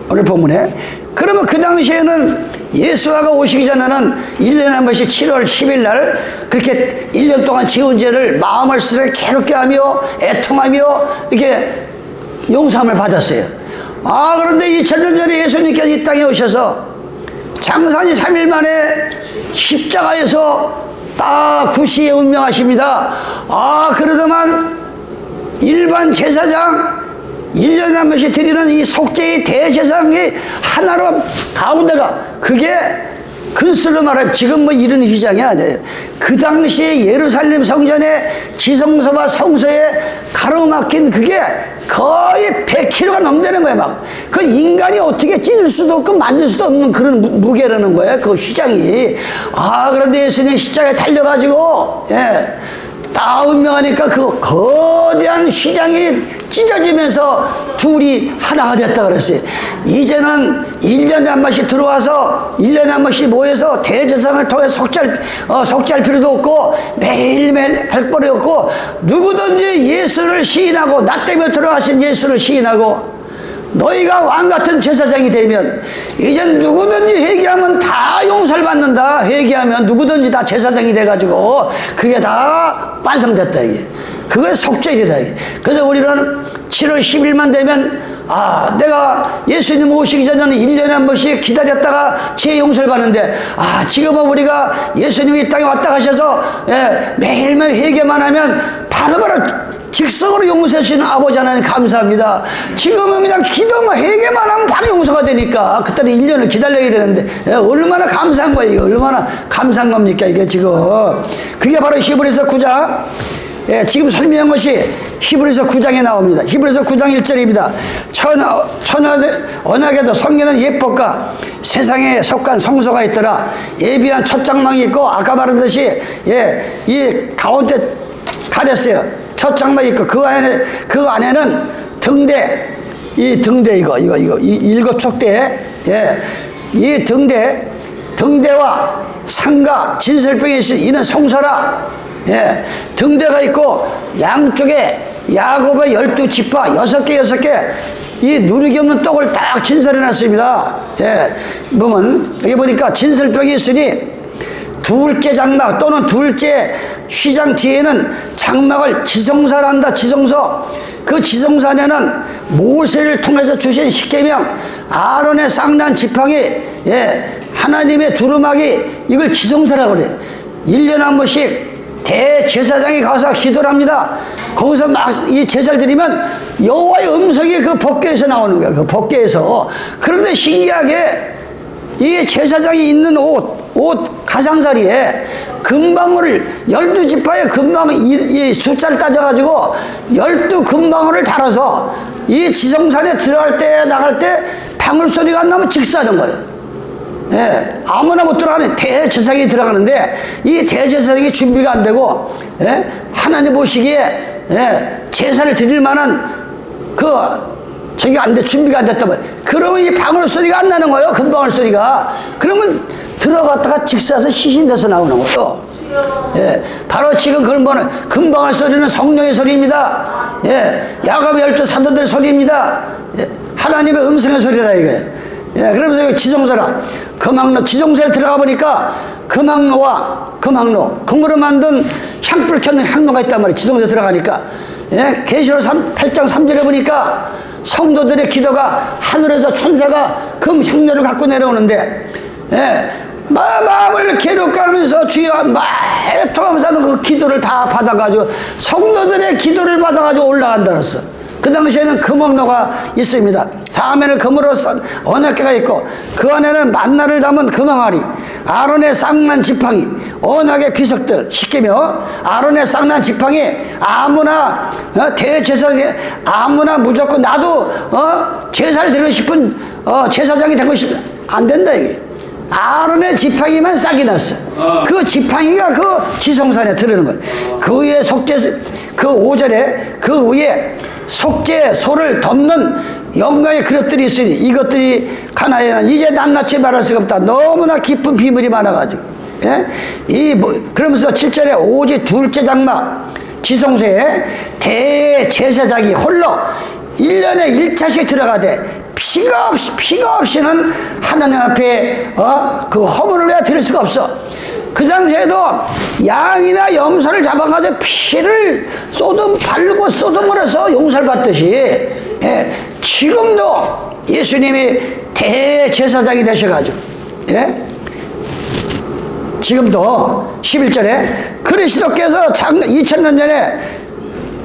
오늘 본문에. 그러면 그 당시에는 예수가 오시기 전에는 1년에 한 번씩 7월 10일 날 그렇게 1년 동안 지은 죄를 마음을 스스로 괴롭게 하며 애통하며 이렇게 용서함을 받았어요. 그런데 2000년 전에 예수님께서 이 땅에 오셔서 장사니 3일 만에 십자가에서 딱 구시에 운명하십니다. 그러더만 일반 제사장 1년에 한 번씩 드리는 이 속죄의 대제사장이 하나로 가운데가 그게 근수로 말하면 지금 뭐 이런 휘장이 아니에요. 그 당시에 예루살렘 성전의 지성소와 성소에 가로막힌 그게 거의 100kg가 넘는 거예요. 막 그 인간이 어떻게 찢을 수도 없고 만질 수도 없는 그런 무게라는 거예요. 그 휘장이. 그런데 예수님 십자가에 달려가지고 다 운명하니까 그 거대한 휘장이 찢어지면서 둘이 하나가 됐다 그랬어요. 이제는 1년에 한 번씩 들어와서 1년에 한 번씩 모여서 대제사장을 통해 속죄할 필요도 없고 매일매일 할 필요 없고 누구든지 예수를 시인하고 나 때문에 들어가신 예수를 시인하고 너희가 왕같은 제사장이 되면 이젠 누구든지 회개하면 다 용서를 받는다. 회개하면 누구든지 다 제사장이 돼가지고 그게 다 완성됐다 이게. 그게 속죄일이다 이게. 그래서 우리는 7월 10일만 되면 내가 예수님 오시기 전에는 1년에 한 번씩 기다렸다가 죄 용서를 받는데 지금은 우리가 예수님이 이 땅에 왔다 가셔서 매일매일 회개만 하면 바로바로 직성으로 용서해 주시는 아버지 하나님 감사합니다. 지금은 그냥 기도만 회개만 하면 바로 용서가 되니까 그때는 1년을 기다려야 되는데 얼마나 감사한 거예요. 이게 얼마나 감사한 겁니까 이게 지금. 그게 바로 히브리서 9장 지금 설명한 것이 히브리서 9장에 나옵니다. 히브리서 9장 1절입니다. 언약에도 성경은 예법과 세상에 속한 성소가 있더라. 예비한 첫 장막이 있고 아까 말했듯이 이 가운데 가렸어요. 첫 장막이 있고 그 안에는 등대, 이 등대 이거 일곱 촉대, 이 등대와 상가 진설병이 있으니 이는 성소라. 등대가 있고 양쪽에 야곱의 12지파 6개 이 누르기 없는 떡을 딱 진설해 놨습니다. 보면 여기 보니까 진설병이 있으니 둘째 장막 또는 둘째 휘장 뒤에는 장막을 지성사라 한다. 지성소. 그 지성소 안에는 모세를 통해서 주신 십계명 아론의 쌍난 지팡이 하나님의 두루마기 이걸 지성소라고 그래. 1년에 한 번씩 대제사장이 가서 기도를 합니다. 거기서 막 이 제사를 드리면 여호와의 음성이 그 법궤에서 나오는 거야. 그 법궤에서. 그런데 신기하게 이 제사장이 입는 옷 가장자리에 금방울을 12지파의 금방울 이 숫자를 따져가지고 12금방울을 달아서 이 지성산에 들어갈 때 나갈 때 방울 소리가 안 나면 직사하는 거예요. 아무나 못 들어가는 대제사장이 들어가는데 이 대제사장이 준비가 안 되고 하나님 보시기에 제사를 드릴 만한 저기 안 돼, 준비가 안 됐다면 그러면 이 방울 소리가 안 나는 거예요. 금방울 소리가. 그러면 들어갔다가 직사해서 시신돼서 나오는 거예요. 바로 지금 그걸 뭐는 금방울 소리는 성령의 소리입니다. 야곱의 12 사도들 소리입니다. 하나님의 음성의 소리라 이거예요. 그러면서 여기 지성소라 금학로 지성소에 들어가 보니까 금으로 만든 향불 켜는 향로가 있단 말이에요. 지성소에 들어가니까 계시록 8장 3절에 보니까 성도들의 기도가 하늘에서 천사가 금 향료를 갖고 내려오는데 마음을 괴롭게 하면서 주여 애통하면서 하는 그 기도를 다 받아가지고 성도들의 기도를 받아가지고 올라간다 그랬어. 그 당시에는 금옥로가 있습니다. 사면을 금으로 썬 언약궤가 있고 그 안에는 만나를 담은 금항아리, 아론의 쌍난 지팡이, 언약의 비석들 십계명, 아론의 쌍난 지팡이 아무나 대제사장이 아무나 무조건 나도 제사를 드리고 싶은 제사장이 되고 싶으면 안 된다 이게. 아론의 지팡이만 싹이 났어. 그 지팡이가 그 지성산에 들어오는 거예요. 그 위에 그 5절에 그 위에 속죄소를 덮는 영광의 그릇들이 있으니 이것들이 가나에는 이제 낱낱이 말할 수가 없다. 너무나 깊은 비밀이 많아가지고 그러면서 7절에 오직 둘째 장막 지성소에 대제사장이 홀로 1년에 1차씩 들어가되 피가 없이는 하나님 앞에 그 허물을 내가 드릴 수가 없어. 그 당시에도 양이나 염소를 잡아가지고 피를 발고 쏟음으로써 용서를 받듯이 지금도 예수님이 대제사장이 되셔가지고 지금도 11절에 그리스도께서 2000년 전에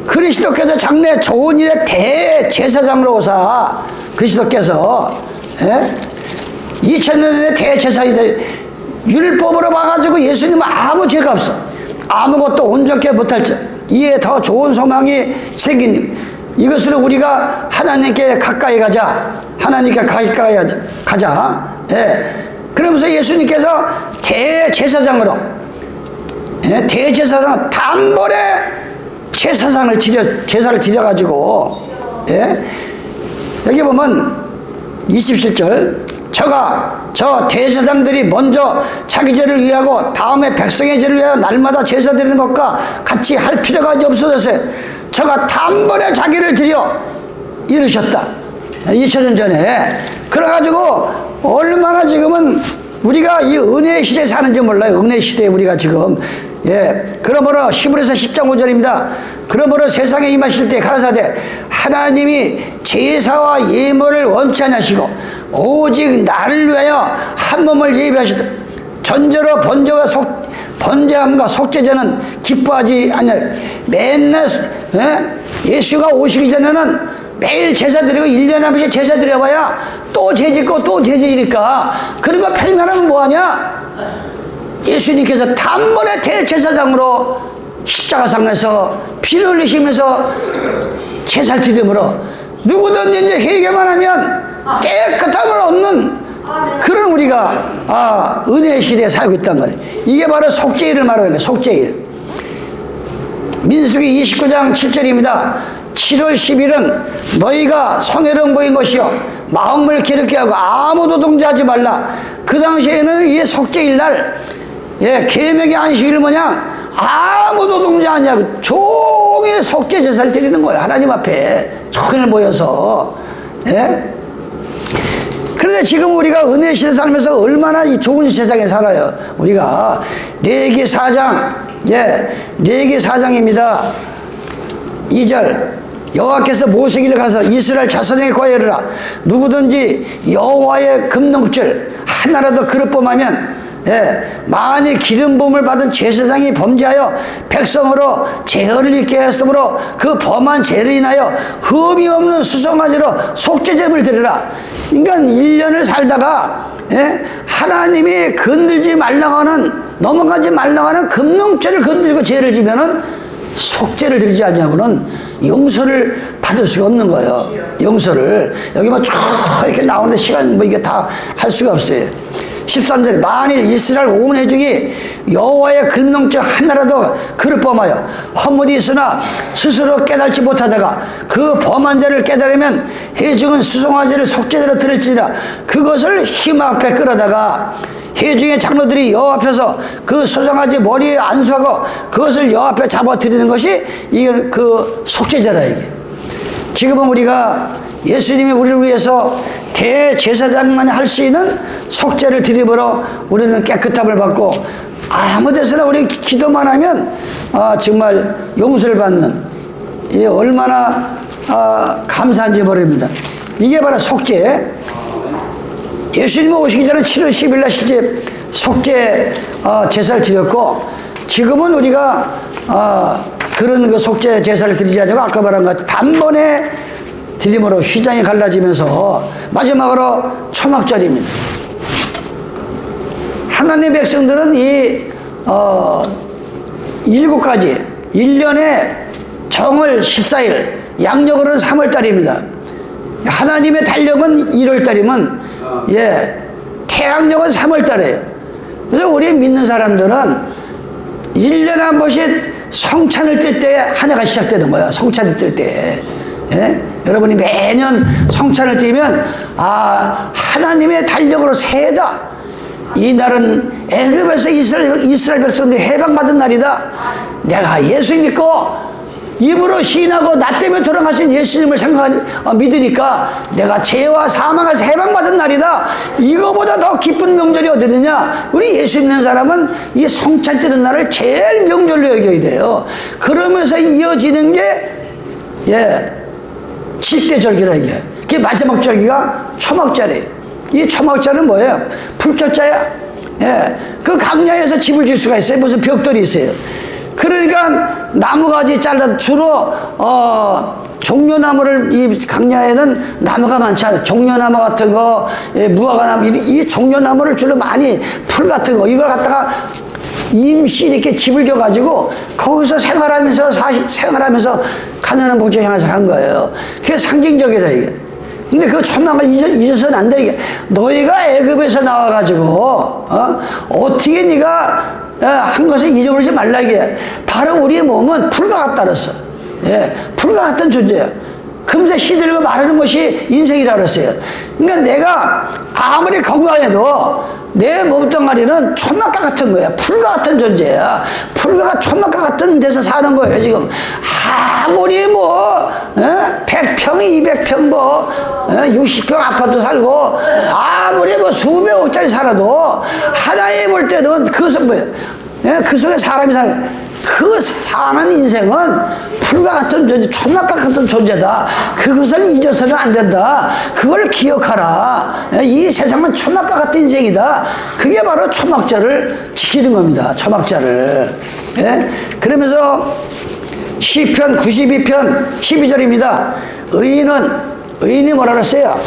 그리스도께서 장래 좋은 일의 대제사장으로 오사 그리스도께서 2000년 전에 대제사장이 되 율법으로 봐가지고 예수님은 아무 죄가 없어. 아무것도 온전케 못할 줄 이에 더 좋은 소망이 생긴 이것으로 우리가 하나님께 가까이 가자. 하나님께 가까이 가자. 그러면서 예수님께서 대제사장으로 예? 대제사장 단번에 제사를 드려가지고, 예? 여기 보면 27절, 저 대제사장들이 먼저 자기 죄를 위하고 다음에 백성의 죄를 위하여 날마다 제사 드리는 것과 같이 할 필요가 없어졌어요. 저가 단번에 자기를 드려 이르셨다. 2000년 전에. 그래가지고 얼마나 지금은 우리가 이 은혜의 시대에 사는지 몰라요. 은혜의 시대에 우리가 지금. 예. 그러므로 히브리서 10장 5절입니다. 그러므로 세상에 임하실 때 가라사대 하나님이 제사와 예물을 원치 않으시고 오직 나를 위하여 한 몸을 예비하시다. 전제로 번제함과 속죄제는 기뻐하지 않아요. 맨날 예수가 오시기 전에는 매일 제사 드리고 1년에 한 번씩 제사 드려봐야 또 죄짓고 또 죄지니까 그런 거 평안하면 뭐하냐? 예수님께서 단번에 대제사장으로 십자가상에서 피를 흘리시면서 제사를 드림으로 누구든지 이제 회개만 하면 깨끗함을 얻는 그런 우리가 은혜의 시대에 살고 있다는 거예요. 이게 바로 속죄일을 말하는 거예요. 속죄일. 민수기 29장 7절입니다. 7월 10일은 너희가 성회를 모인 것이요 마음을 기르게 하고 아무도 동조하지 말라. 그 당시에는 이 속죄일 날 계명의 안식일 뭐냐 아무도 동조하지 않냐고 종일 속죄 제사를 드리는 거예요. 하나님 앞에 종일 모여서. 예? 그런데 지금 우리가 은혜 시대 살면서 얼마나 이 좋은 세상에 살아요. 우리가 레위기 4장, 레위기 4장입니다. 2절 여호와께서 모세에게 가서 이스라엘 자손에게 고하여라. 누구든지 여호와의 금농절 하나라도 그릇 범하면 만일 기름 부음을 받은 제사장이 범죄하여 백성으로 제어를 있게 했으므로 그 범한 죄를 인하여 흠이 없는 수송아지로 속죄제물을 드리라. 그러니까 1년을 살다가 하나님이 건들지 말라고 하는 넘어가지 말라고 하는 금농죄를 건들고 죄를 지면은 속죄를 드리지 않냐고는 용서를 받을 수가 없는 거예요. 용서를 여기 뭐 쭉 이렇게 나오는데 시간 뭐 이게 다 할 수가 없어요. 13절에 만일 이스라엘 온 회중이 여호와의 금농죄 하나라도 그릇 범하여 허물이 있으나 스스로 깨닫지 못하다가 그 범한 자를 깨달으면 회중은 수송아지를 속죄제로 드릴지라. 그것을 힘 앞에 끌어다가 회중의 장로들이 여호와 앞에서 그 수송아지 머리에 안수하고 그것을 여호와 앞에 잡아드리는 것이 이게 그 속죄제라. 이게 지금은 우리가 예수님이 우리를 위해서 대제사장만 할 수 있는 속죄를 드림으로 우리는 깨끗함을 받고 아무 데서나 우리 기도만 하면 정말 용서를 받는 이게 얼마나 감사한지 모릅니다. 이게 바로 속죄. 예수님 오시기 전에 7월 10일 날 실제 속죄 제사를 드렸고 지금은 우리가 그런 그 속죄 제사를 드리지 않고 아까 말한 것 단번에 드림으로 휘장이 갈라지면서 마지막으로 초막절입니다. 하나님의 백성들은 이 7가지 1년에 정월 14일 양력으로는 3월달입니다. 하나님의 달력은 1월달이면 태양력은 3월달이에요. 그래서 우리 믿는 사람들은 1년에 한 번씩 성찬을 뜰 때 한 해가 시작되는 거예요. 성찬을 뜰 때. 여러분이 매년 성찬을 띄면 하나님의 달력으로 새해다. 이 날은 애굽에서 이스라엘 백성들이 해방받은 날이다. 내가 예수 믿고 입으로 시인하고 나 때문에 돌아가신 예수님을 믿으니까 내가 죄와 사망에서 해방받은 날이다. 이거보다 더 기쁜 명절이 어디 있느냐. 우리 예수 믿는 사람은 이 성찬 뜨는 날을 제일 명절로 여겨야 돼요. 그러면서 이어지는 게 7대 절기라 이게. 그 마지막 절기가 초막절이에요. 이 초막절은 뭐예요? 풀초자야. 그 강야에서 집을 질 수가 있어요. 무슨 벽돌이 있어요. 그러니까 나무가지 잘라 주로 종려나무를 이 강야에는 나무가 많지 않아요. 종려나무 같은 거, 무화과나무 이 종려나무를 주로 많이 풀 같은 거 이걸 갖다가 임시 이렇게 집을 져가지고 거기서 생활하면서 가난한 복지를 향해서 한 거예요. 그게 상징적이다 이게. 근데 그 초막을 잊어서는 안 돼. 이게 너희가 애굽에서 나와가지고 어떻게 네가 한 것을 잊어버리지 말라 이게. 바로 우리의 몸은 풀과 같다 그랬어. 예, 풀과 같은 존재야. 금세 시들고 마르는 것이 인생이라 그랬어요. 그러니까 내가 아무리 건강해도 내 몸뚱아리는 초막과 같은 거야. 풀과 같은 존재야. 풀과 초막과 같은 데서 사는 거예요 지금. 아무리 뭐 100평 200평 뭐 60평 아파트 살고 아무리 뭐 수백 억짜리 살아도 하나님 볼 때는 그것은 뭐예요? 그 속에 사람이 사는 그 사는 인생은 풀과 같은 존재, 초막과 같은 존재다. 그것을 잊어서는 안 된다. 그걸 기억하라. 이 세상은 초막과 같은 인생이다. 그게 바로 초막자를 지키는 겁니다. 초막자를. 예? 그러면서 시편 92편 12절입니다. 의인이 뭐라 그랬어요?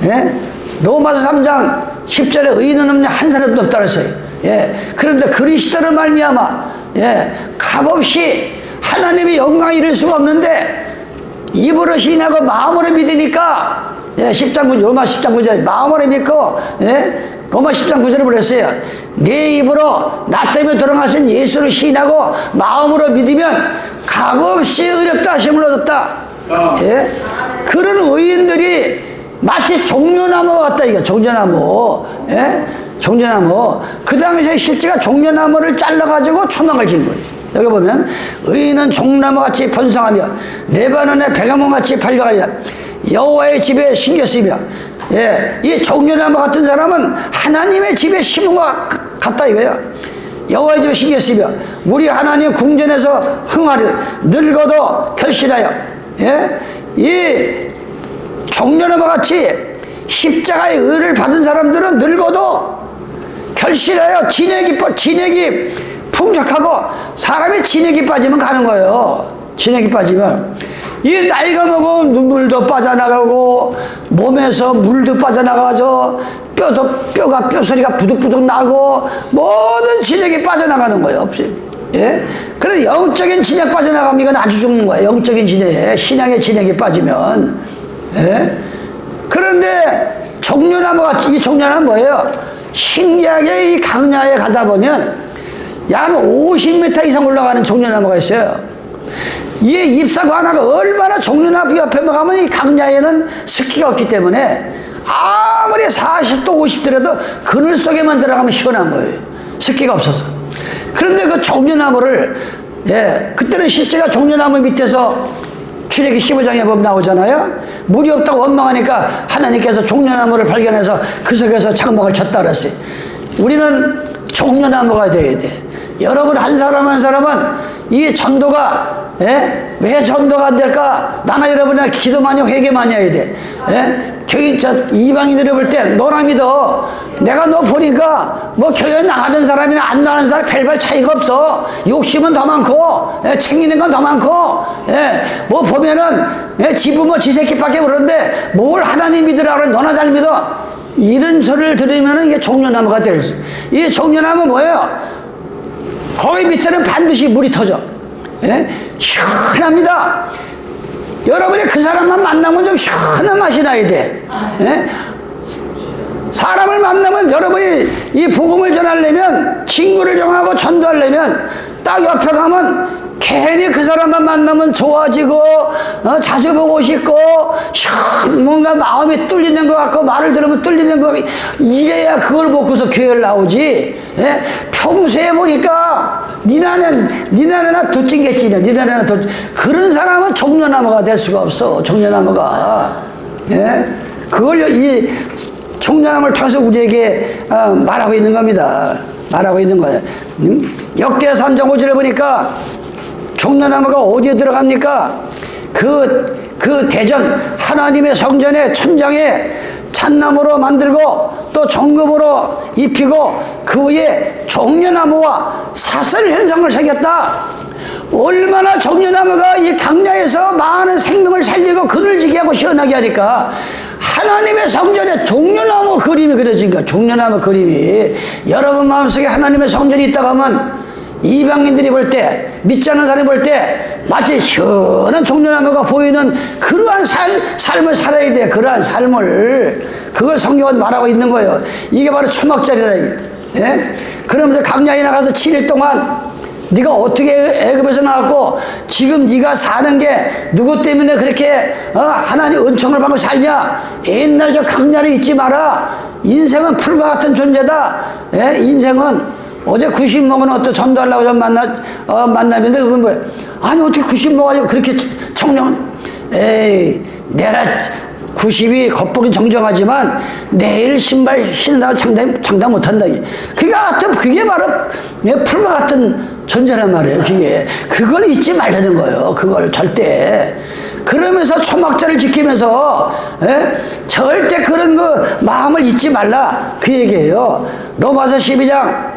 예? 로마서 3장 10절에 의인은 없냐 한 사람도 없다 그랬어요. 예. 그런데 그리스도로 말미암아 값없이 하나님의 영광을 이룰 수가 없는데 입으로 시인하고 마음으로 믿으니까 10장 9절 로마 10장 9절 마음으로 믿고 로마 10장 9절을 그랬어요. 내 입으로 나 때문에 돌아가신 예수를 시인하고 마음으로 믿으면 값없이 의롭다 하심을 얻었다. 예? 그런 의인들이 마치 종려나무 같다 이거. 종려나무. 예? 종려나무. 그 당시에 실제가 종려나무를 잘라가지고 초막을 지은 거예요. 여기 보면 의인은 종나무같이 번성하며 레바논의 백야목같이 발견하리라. 여호와의 집에 심겼으며. 예, 이 종려나무 같은 사람은 하나님의 집에 심은 것 같다 이거예요. 여호와의 집에 심겼으며 우리 하나님 궁전에서 흥하리라. 늙어도 결실하여. 예? 이 종려나무같이 십자가의 의를 받은 사람들은 늙어도 결실하여 진액이 풍족하고 사람이 진액이 빠지면 가는 거예요. 진액이 빠지면 이 나이가 먹으면 눈물도 빠져나가고 몸에서 물도 빠져나가서 뼈소리가 부득부득 나고 모든 진액이 빠져나가는 거예요. 없이. 예? 그래서 영적인 진액 빠져나가면 이건 아주 죽는 거예요. 영적인 진액, 신앙의 진액이 빠지면. 예? 그런데 종려나무 같이 이 종려나무는 뭐예요? 신기하게 이 강야에 가다 보면 약 50m 이상 올라가는 종려나무가 있어요. 이 잎사구 하나가 얼마나 종려나무 옆에만 가면 이 강야에는 습기가 없기 때문에 아무리 40도 50도라도 그늘 속에만 들어가면 시원한 거예요. 습기가 없어서. 그런데 그 종려나무를 그때는 실제가 종려나무 밑에서 출애기 15장에 보면 나오잖아요. 물이 없다고 원망하니까 하나님께서 종려나무를 발견해서 그 속에서 장막을 쳤다 그랬어요. 우리는 종려나무가 돼야 돼. 여러분 한 사람 한 사람은 이 전도가 왜 전도가 안 될까? 나나 여러분이 기도 많이 회개 많이 해야 돼. 이방인들이 볼 때 너나 믿어. 내가 너 보니까 뭐 교회 나가는 사람이나 안 나가는 사람 별반 차이가 없어. 욕심은 더 많고 챙기는 건 더 많고 뭐 보면은 지 부모 지 새끼밖에 모르는데 뭘 하나님 믿으라 그래. 너나 잘 믿어. 이런 소리를 들으면은 이게 종려나무가 되겠어. 이 종려나무 뭐예요? 거기 밑에는 반드시 물이 터져. 시원합니다. 여러분이 그 사람만 만나면 좀 시원한 맛이 나야 돼. 사람을 만나면 여러분이 이 복음을 전하려면 친구를 정하고 전도하려면 딱 옆에 가면 괜히 그 사람만 만나면 좋아지고 자주 보고 싶고 뭔가 마음이 뚫리는 것 같고 말을 들으면 뚫리는 것 같고 이래야 그걸 먹고서 교회를 나오지. 평소에 보니까 니나나 도찐개찌냐 니나나 도 그런 사람은 종려나무가 될 수가 없어. 종려나무가. 그걸 이 종려나무를 통해서 우리에게 말하고 있는 겁니다. 말하고 있는 거예요. 역대 3장 5절에 보니까 종려나무가 어디에 들어갑니까? 그 대전 하나님의 성전의 천장에 잣나무로 만들고 또 정금으로 입히고 그 위에 종려나무와 사슬 현상을 새겼다. 얼마나 종려나무가 이 강야에서 많은 생명을 살리고 그늘지게 하고 시원하게 하니까 하나님의 성전에 종려나무 그림이 그려진 거야. 종려나무 그림이. 여러분 마음속에 하나님의 성전이 있다고 하면 이방인들이 볼 때, 믿지 않는 사람이 볼 때 마치 시원한 종려나무가 보이는 그러한 삶을 살아야 돼. 그러한 삶을. 그걸 성경은 말하고 있는 거예요. 이게 바로 초막자리다. 예? 그러면서 강야에 나가서 7일 동안 네가 어떻게 애굽에서 나왔고 지금 네가 사는 게 누구 때문에 그렇게 하나님 은총을 받고 살냐? 옛날 저 강야를 잊지 마라. 인생은 풀과 같은 존재다. 예? 인생은 어제 90 먹은 어떤 전도하려고 좀 만나면서 그분 뭐야? 아니 어떻게 90 먹어가지고 그렇게 청정? 에이 내가 90이 겉보긴 정정하지만 내일 신발 신는다고 장담 못한다. 그게 바로 풀과 같은 존재란 말이에요. 그걸 잊지 말라는 거예요. 그걸 절대. 그러면서 초막절을 지키면서 절대 그런 그 마음을 잊지 말라 그 얘기예요. 로마서 12장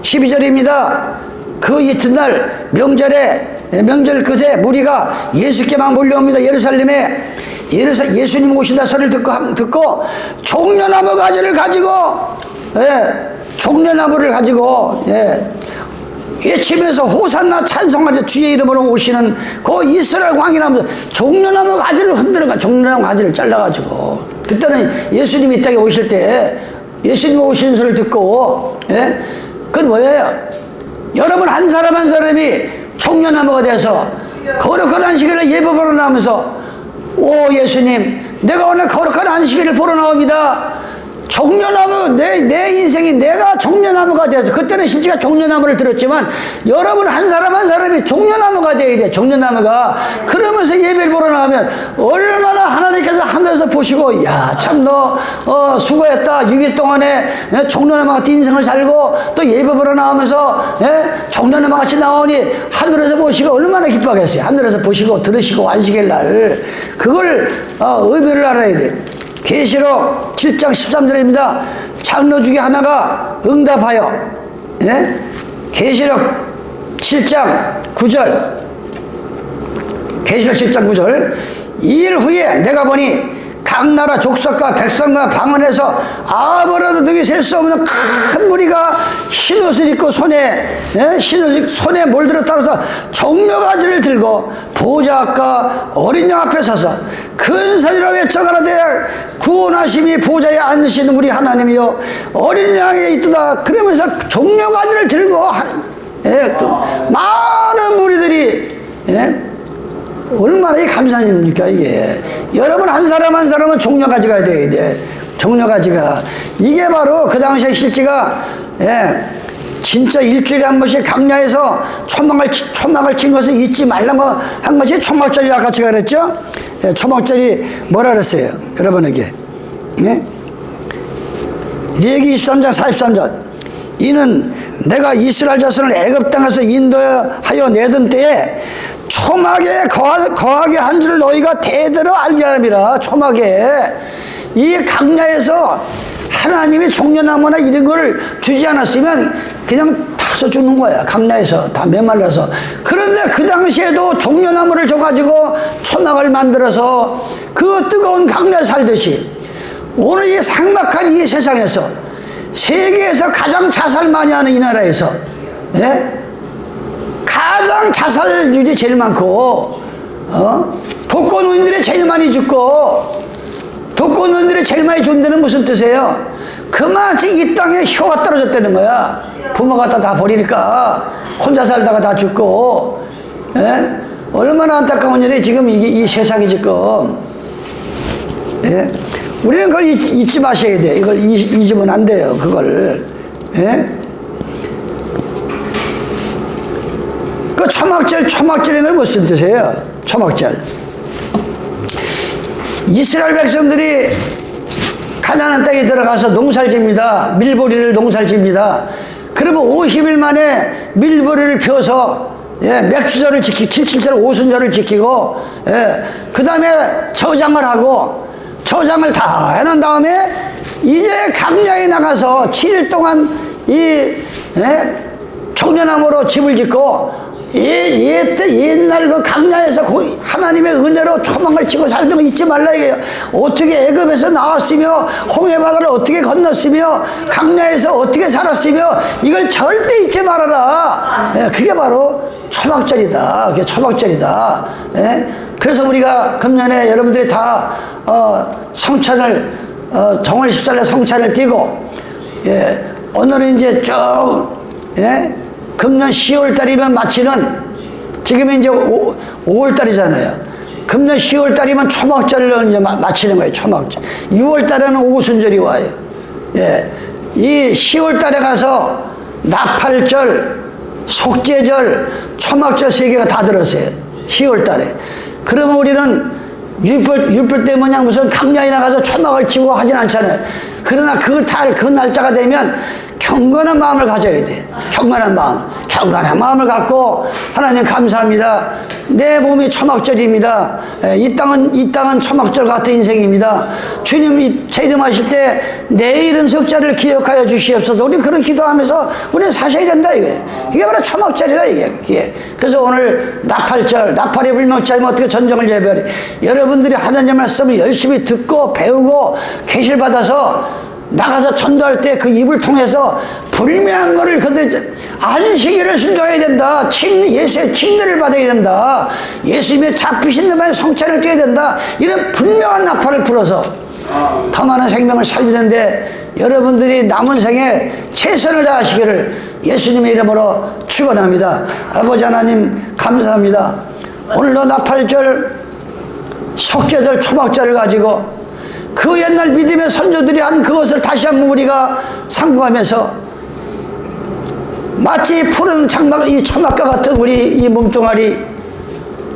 12절입니다. 그 이튿날 명절 끝에 무리가 예수께 막 몰려옵니다. 예루살렘에 예수님 오신다 소리를 듣고 종려나무 가지를 가지고 종려나무를 가지고 외치면서 호산나 찬송하자 주의 이름으로 오시는 그 이스라엘 왕이라면서 종려나무 가지를 흔드는 거야. 종려나무 가지를 잘라가지고 그때는 예수님이 이 땅에 오실 때 예수님 오시는 소리를 듣고 그건 뭐예요? 여러분 한 사람 한 사람이 종려나무가 돼서 거룩한 안식일을 예배보러 나오면서 오 예수님 내가 오늘 거룩한 안식일을 보러 나옵니다. 종려나무 내 인생이 내가 종려나무가 돼서 그때는 실제가 종려나무를 들었지만 여러분 한 사람 한 사람이 종려나무가 돼야 돼. 종려나무가 그러면서 예배를 보러 나가면 얼마나 하나님께서 하늘에서 보시고 야 참 너 수고했다. 6일 동안에 종려나무 같은 인생을 살고 또 예배 보러 나오면서 종려나무 같이 나오니 하늘에서 보시고 얼마나 기뻐하겠어요. 하늘에서 보시고 들으시고 안식일 날 그걸 의미를 알아야 돼. 계시록 7장 13절입니다. 장로 중에 하나가 응답하여 계시록 7장 9절 계시록 7장 9절 2일 후에 내가 보니 각 나라 족속과 백성과 방언에서 아무래도 등에 셀 수 없는 큰 무리가 흰옷을 입고 손에 몰들어 따라서 종려가지를 들고 보좌 앞과 어린 양 앞에 서서 큰 소리로 외쳐가라되 구원하심이 보좌에 앉으시는 우리 하나님이요 어린 양에 있도다. 그러면서 종려가지를 들고 많은 무리들이 얼마나 감사한 일입니까 이게. 여러분 한 사람 한 사람은 종려가지가 돼야 돼. 종려가지가 이게 바로 그 당시에 실제가 진짜 일주일에 한 번씩 강야에서 초막을 친 것을 잊지 말라고 한 것이 초막절이 아까 제가 그랬죠. 초막절이 뭐라 그랬어요 여러분에게. 레위기 23장 43절 이는 내가 이스라엘 자손을 애굽 땅에서 인도하여 내던 때에 초막에 거하게 한 줄을 너희가 대대로 알게 함이라. 초막에 이 강야에서 하나님이 종려나무나 이런 거를 주지 않았으면 그냥 타서 죽는 거야. 강야에서 다 메말라서. 그런데 그 당시에도 종려나무를 줘가지고 초막을 만들어서 그 뜨거운 강야에 살듯이 오늘 이 삭막한 이 세상에서 세계에서 가장 자살 많이 하는 이 나라에서 가장 자살률이 제일 많고 독거노인들이 제일 많이 죽고 독거노인들이 제일 많이 죽는 데는 무슨 뜻이에요? 그만큼 이 땅에 효가 떨어졌다는 거야. 부모가 다 버리니까 혼자 살다가 다 죽고 얼마나 안타까운 일이 지금 이 세상이 지금 우리는 그걸 잊지 마셔야 돼. 이걸 잊으면 안 돼요. 그걸 그 초막절에는 무슨 뜻이에요? 초막절 이스라엘 백성들이 가나안 땅에 들어가서 농사를 집니다. 밀보리를 농사를 집니다. 그러면 50일 만에 밀보리를 펴서 맥주절을 지키고 77절 오순절을 지키고 그 다음에 저장을 하고 저장을 다 해놓은 다음에 이제 강야에 나가서 7일 동안 이 종려나무로 집을 짓고 옛날 그 강야에서 하나님의 은혜로 초막을 치고 살던 거 잊지 말라 이게요. 어떻게 애굽에서 나왔으며 홍해바다를 어떻게 건넜으며 강야에서 어떻게 살았으며 이걸 절대 잊지 말아라. 그게 바로 초막절이다. 그게 초막절이다. 그래서 우리가 금년에 여러분들이 다 성찬을 정월 14일에 성찬을 띄고 오늘은 이제 쭉, 예? 금년 10월달이면 마치는, 지금 이제 5월달이잖아요. 금년 10월달이면 초막절을 이제 마치는 거예요. 초막절. 6월달에는 오순절이 와요. 예. 이 10월달에 가서 나팔절, 속죄절, 초막절 3개가 다 들었어요. 10월달에. 그러면 우리는 율법 때 뭐냐 무슨 강야에 나가서 초막을 치고 하진 않잖아요. 그러나 그 날짜가 되면 경건한 마음을 가져야 돼. 경건한 마음을 갖고 하나님 감사합니다. 내 몸이 초막절입니다. 이 땅은 초막절 같은 인생입니다. 주님 재림하실 때 내 이름 석자를 기억하여 주시옵소서. 우리 그런 기도하면서 우리는 사셔야 된다 이게. 이게 바로 초막절이다 이게. 그래서 오늘 나팔절, 나팔이 불명치 않으면 어떻게 전쟁을 예배하리. 여러분들이 하나님 말씀을 열심히 듣고 배우고 계시를 받아서 나가서 전도할 때 그 입을 통해서 불명한 거를 그들 안식일을 순종해야 된다. 예수의 칭대를 받아야 된다. 예수님의 잡히신 데만 성찬을 떼야 된다. 이런 분명한 나팔을 불어서 더 많은 생명을 살리는데 여러분들이 남은 생에 최선을 다하시기를 예수님의 이름으로 축원합니다. 아버지 하나님 감사합니다. 오늘도 나팔절, 속죄절, 초막절을 가지고 그 옛날 믿음의 선조들이 한 그것을 다시 한번 우리가 상고하면서 마치 푸른 장막, 이 초막과 같은 우리 이 몸뚱아리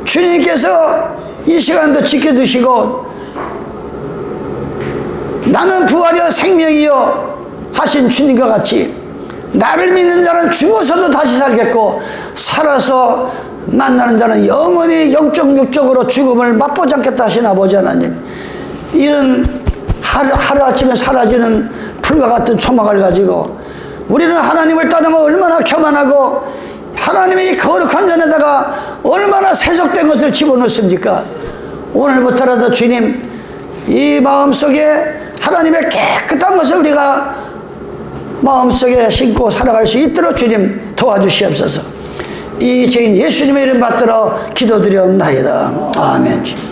주님께서 이 시간도 지켜주시고 나는 부활이요 생명이요 하신 주님과 같이 나를 믿는 자는 죽어서도 다시 살겠고 살아서 만나는 자는 영원히 영적 육적으로 죽음을 맛보지 않겠다 하신 아버지 하나님, 이런 하루아침에 사라지는 풀과 같은 초막을 가지고 우리는 하나님을 떠나면 얼마나 교만하고 하나님의 이 거룩한 전에다가 얼마나 세속된 것을 집어넣습니까? 오늘부터라도 주님 이 마음속에 하나님의 깨끗한 것을 우리가 마음속에 신고 살아갈 수 있도록 주님 도와주시옵소서. 이 죄인 예수님의 이름 받들어 기도드리옵나이다. 아멘.